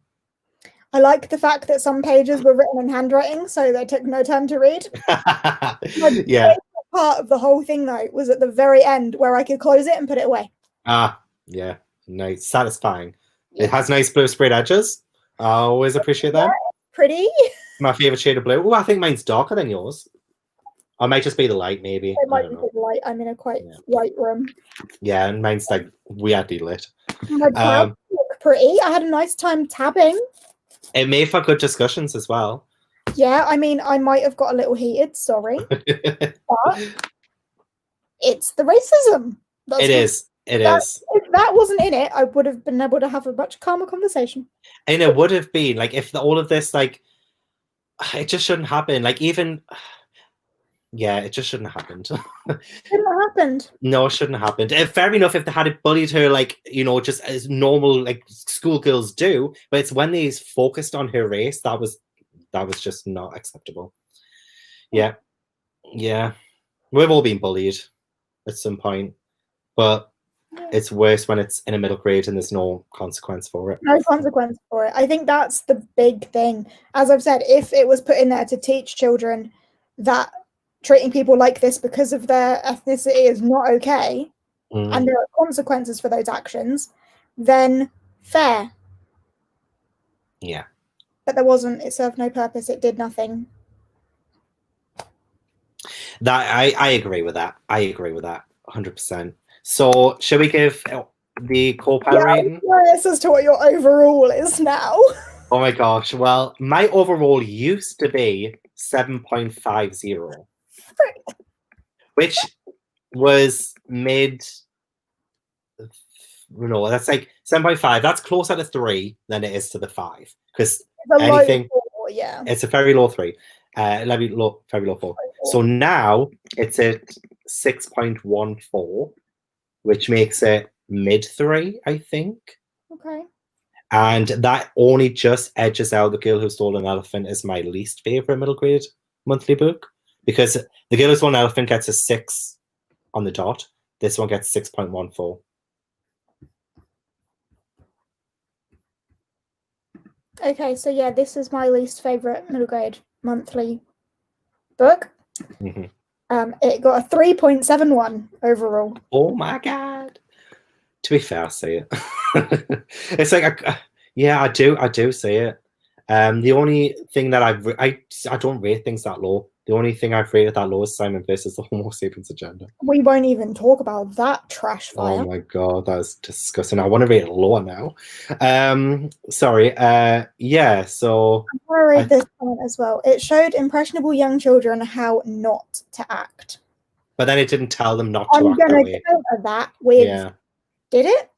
I like the fact that some pages were written in handwriting, so they took no time to read. My favorite part of the whole thing, though, was at the very end where I could close it and put it away. Yeah. Nice. Satisfying. Yeah. It has nice blue sprayed edges. I always appreciate that. Pretty. My favourite shade of blue. Oh, I think mine's darker than yours. Or it might just be the light, maybe. It might be the light. I'm in a quite white room. Yeah, and mine's like weirdly lit. My tabs look pretty. I had a nice time tabbing. It made for good discussions as well. Yeah, I mean, I might have got a little heated, sorry. But it's the racism. It is. If that wasn't in it, I would have been able to have a much calmer conversation. And it would have been, like, if all of this, like, it just shouldn't happen. Like, even... Yeah, it just shouldn't have happened. Shouldn't have happened. No, it shouldn't have happened. Fair enough if they had bullied her, like, you know, just as normal, like, schoolgirls do. But it's when they focused on her race, that was just not acceptable. Yeah. We've all been bullied at some point. But it's worse when it's in a middle grade and there's no consequence for it. No consequence for it. I think that's the big thing. As I've said, if it was put in there to teach children that treating people like this because of their ethnicity is not okay, and there are consequences for those actions, then fair. Yeah. But there wasn't. It served no purpose. It did nothing. I agree with that. 100%. So, should we give the co-pilot rating? I'm curious as to what your overall is now. Oh my gosh. Well, my overall used to be 7.50. Which was that's like 7.5. That's closer to 3 than it is to the 5. Because anything, it's a very low 3. Very low 4. So now it's at 6.14, which makes it mid 3, I think. Okay. And that only just edges out The Girl Who Stole an Elephant as my least favorite middle grade monthly book. Because The Girl Who Stole an Elephant gets a 6 on the dot. This one gets 6.14. Okay, so yeah, this is my least favorite middle grade monthly book. Mm-hmm. It got a 3.71 overall. Oh my god. To be fair, I see it. It's like, yeah, I do see it. The only thing that I don't rate things that low. The only thing I've rated that low is Simon versus the Homo sapiens agenda. We won't even talk about that trash fire. Oh my god, that is disgusting. I want to rate it lower now. Sorry. Yeah. So I'm going to read this comment as well. It showed impressionable young children how not to act. but then it didn't tell them not to I'm act that going way. to counter that with, Yeah. did it?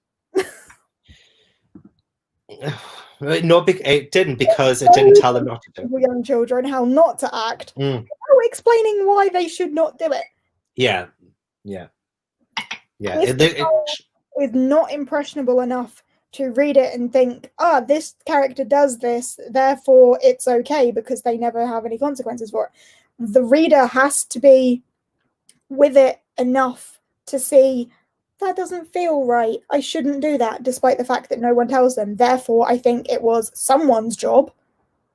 No, it didn't because it didn't tell them not to do it. Young children how not to act. Mm. Oh, explaining why they should not do it. Yeah. Yeah. Yeah. If the child is not impressionable enough to read it and think, this character does this, therefore it's okay because they never have any consequences for it. The reader has to be with it enough to see that doesn't feel right. I shouldn't do that, despite the fact that no one tells them. Therefore, I think it was someone's job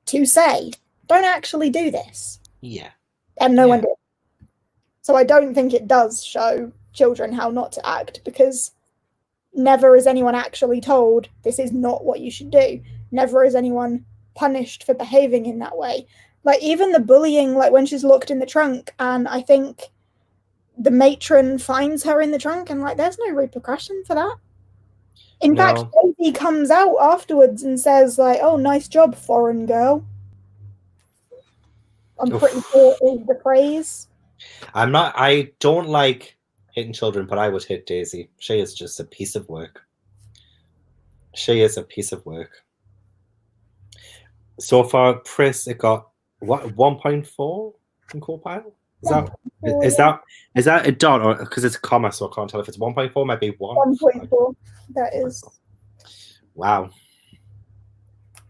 to say, don't actually do this. Yeah. And no one did. So I don't think it does show children how not to act, because never is anyone actually told this is not what you should do. Never is anyone punished for behaving in that way. Like, even the bullying, like when she's locked in the trunk, and I think the matron finds her in the trunk, and like there's no repercussion for that. In fact, Daisy comes out afterwards and says like, oh, nice job, foreign girl. I'm pretty sure is the phrase. I don't like hitting children, but I would hit Daisy. She is just a piece of work. She is a piece of work. So far, Pris, it got what, 1.4 in Copile? Is that a dot, or because it's a comma, so I can't tell if it's 1.4, maybe 1. 1.4. That is. Wow.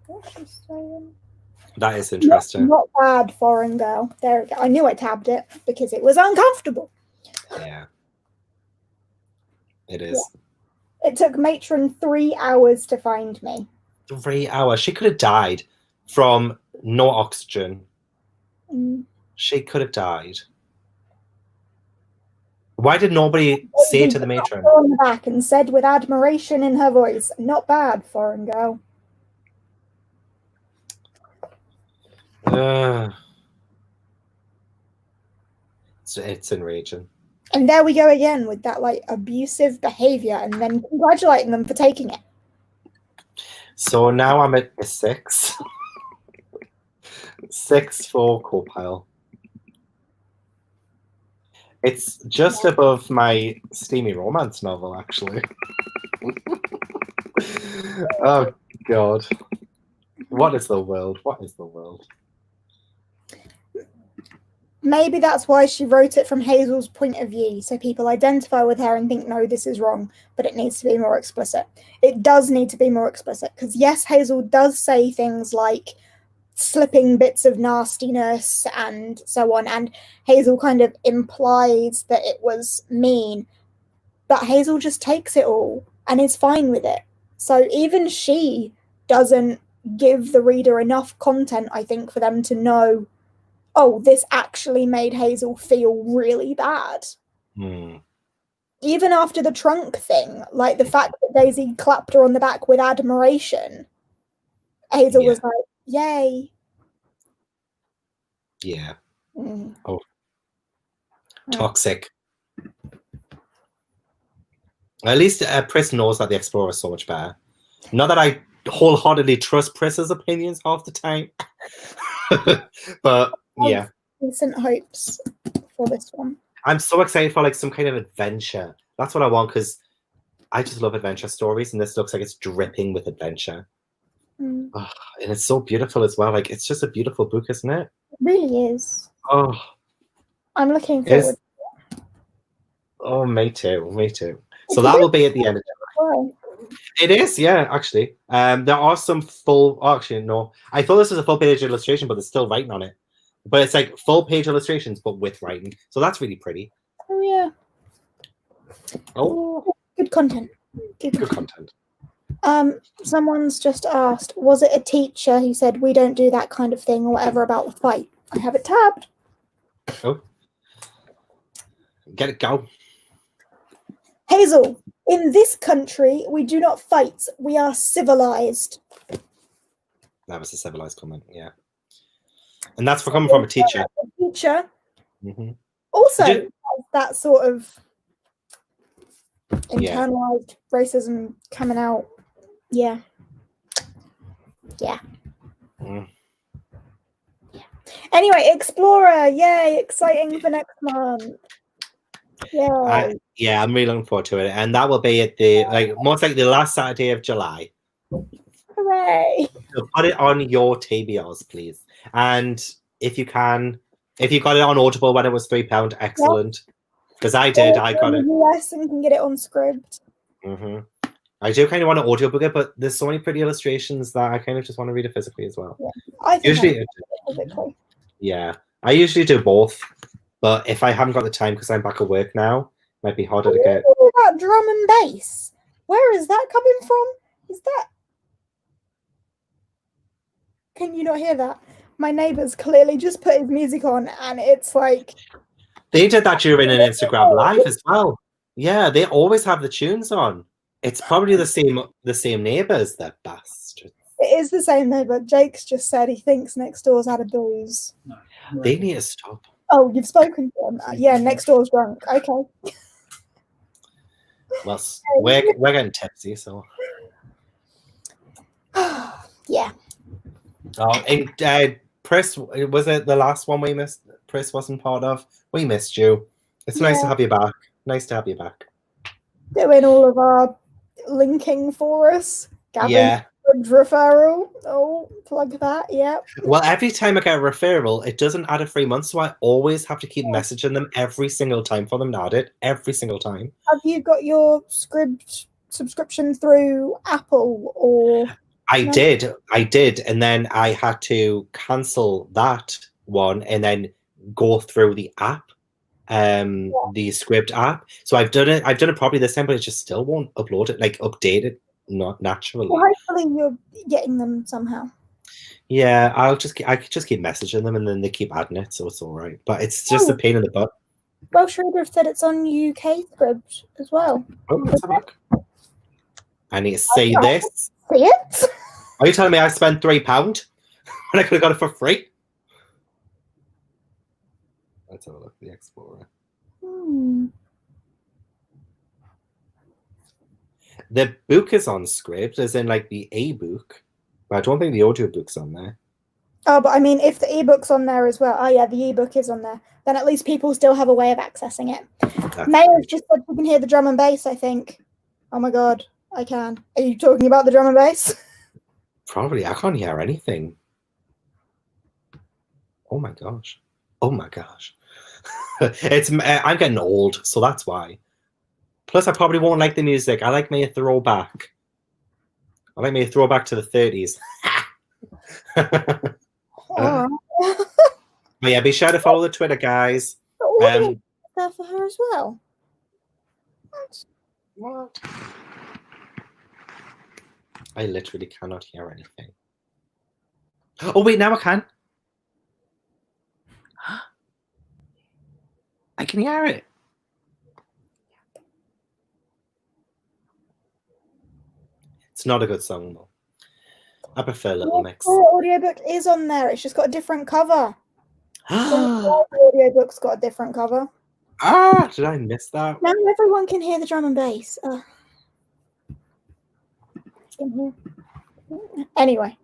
What's she saying? That is interesting. Not bad, foreign girl. There we go. I knew I tabbed it because it was uncomfortable. Yeah. It is. Yeah. It took matron 3 hours to find me. 3 hours. She could have died from no oxygen. She could have died. Why did nobody say to the matron? On the back and said with admiration in her voice, "Not bad, foreign girl." It's enraging. And there we go again with that like abusive behavior, and then congratulating them for taking it. So now I'm at a 6. 6 for Copile. It's just above my steamy romance novel, actually. Oh, God. What is the world? What is the world? Maybe that's why she wrote it from Hazel's point of view, so people identify with her and think, no, this is wrong, but it needs to be more explicit. It does need to be more explicit, because yes, Hazel does say things like slipping bits of nastiness and so on, and Hazel kind of implies that it was mean, but Hazel just takes it all and is fine with it. So even she doesn't give the reader enough content, I think, for them to know, oh, this actually made Hazel feel really bad. Even after the trunk thing, like the fact that Daisy clapped her on the back with admiration, Hazel was like, yay. Yeah. Oh. Toxic. At least Pris knows that the Explorer is so much better. Not that I wholeheartedly trust Pris's opinions half the time. But yeah. Decent hopes for this one. I'm so excited for like some kind of adventure. That's what I want, because I just love adventure stories, and this looks like it's dripping with adventure. Oh, and it's so beautiful as well. Like, it's just a beautiful book, isn't it? It really is. Oh, I'm looking forward to it. Oh, me too. Me too. So that will be at the end of it. It is, yeah, actually. There are some full... Oh, actually, no. I thought this was a full page illustration, but there's still writing on it. But it's like full page illustrations, but with writing. So that's really pretty. Oh, yeah. Oh. Good content. Good content. Someone's just asked, was it a teacher who said, we don't do that kind of thing or whatever about the fight? I have it tabbed. Oh. Get it, go. Hazel In this country, we do not fight. We are civilized. That was a civilized comment, yeah. And that's for coming from a teacher. Mm-hmm. Also, that sort of internalized racism coming out. Yeah. Mm. Anyway, Explorer, yay, exciting for next month. Yeah. I'm really looking forward to it. And that will be at the most likely the last Saturday of July. Hooray. So put it on your TBRs, please. And if you got it on Audible when it was £3, excellent. Because I did, I got it. US and can get it on Scribd. Mm-hmm. I do kind of want to audiobook it, but there's so many pretty illustrations that I kind of just want to read it physically as well. Yeah. I think usually, I usually do both, but if I haven't got the time because I'm back at work now, it might be harder to get. That drum and bass. Where is that coming from? Is that? Can you not hear that? My neighbour's clearly just put his music on, and it's like. They did that during an Instagram live as well. Yeah, they always have the tunes on. It's probably the same neighbours, they're bastards. It is the same neighbour. Jake's just said he thinks next door's had a booze. They need to stop. Oh, you've spoken to him. Yeah, next door's drunk. Okay. Well, we're getting tipsy, so. Yeah. Oh, and Chris, was it the last one we missed? Chris wasn't part of. We missed you. It's nice to have you back. Nice to have you back. Doing all of our linking for us. Gavin, referral. Oh, plug that. Yeah. Well, every time I get a referral, it doesn't add a free month, so I always have to keep messaging them every single time for them to add it. Every single time. Have you got your Scribd subscription through Apple or? I did, and then I had to cancel that one and then go through the app, the Scribd app. So I've done it probably this time, but it just still won't upload it, update it, not naturally. Well, hopefully you're getting them somehow. Yeah, I could just keep messaging them, and then they keep adding it, so it's all right. But it's just a pain in the butt. Well, Schroeder said it's on UK Scribd as well. Oh, let's have a look. I need to see this. See it? Are you telling me I spent £3 when I could have got it for free? Let's have a look at the Explorer. The book is on Scribd, as in the e-book. But I don't think the audiobook's on there. Oh, but I mean, if the e-book's on there as well. Oh, yeah, the e-book is on there. Then at least people still have a way of accessing it. Mayor's just said you can hear the drum and bass, I think. Oh my god, I can. Are you talking about the drum and bass? Probably. I can't hear anything. Oh my gosh. Oh my gosh. I'm getting old, so that's why. Plus, I probably won't like the music. I like me a throwback. I like me a throwback to the 30s. But yeah, be sure to follow the Twitter, guys. There for her as well. What? I literally cannot hear anything. Oh wait, now I can. I can hear it. It's not a good song though. I prefer Little Mix. The audiobook is on there. It's just got a different cover. The audiobook's got a different cover. Did I miss that? Now everyone can hear the drum and bass. Anyway,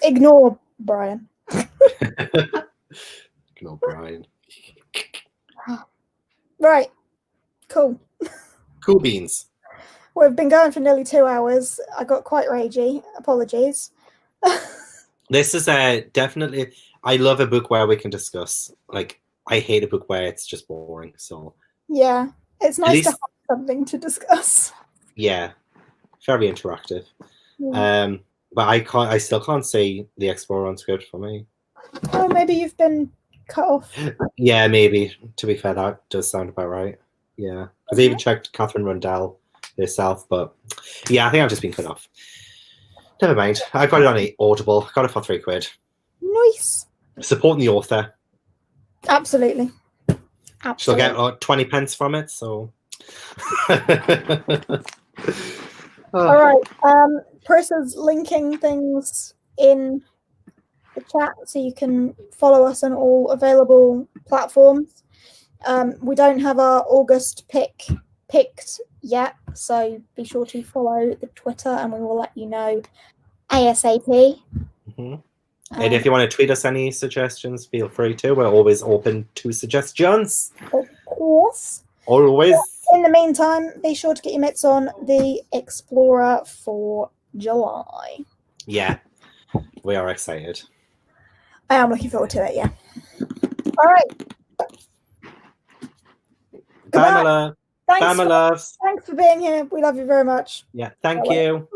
ignore Brian. Ignore Brian. Right. Cool. Cool beans. We've been going for nearly 2 hours. I got quite ragey. Apologies. This is definitely. I love a book where we can discuss. I hate a book where it's just boring. So yeah, it's nice to have something to discuss. Yeah, very interactive. Yeah. But I still can't see the Explorer on Scribd for me. Oh, maybe you've been cut off. Yeah, maybe. To be fair, that does sound about right. Yeah, because I even checked Catherine Rundell herself, but yeah, I think I've just been cut off. Never mind. I got it on Audible. Got it for £3. Nice. Supporting the author. Absolutely. She'll get 20 pence from it, so All right. Prissa's linking things in the chat so you can follow us on all available platforms. We don't have our August picked yet, so be sure to follow the Twitter and we will let you know ASAP. And if you want to tweet us any suggestions, feel free to. We're always open to suggestions. Of course. Always. In the meantime, be sure to get your mitts on the Explorer for July. Yeah, we are excited. I am looking forward to it, yeah. All right. Bye, my love. Bye, my loves. Thanks for being here. We love you very much. Yeah, thank you.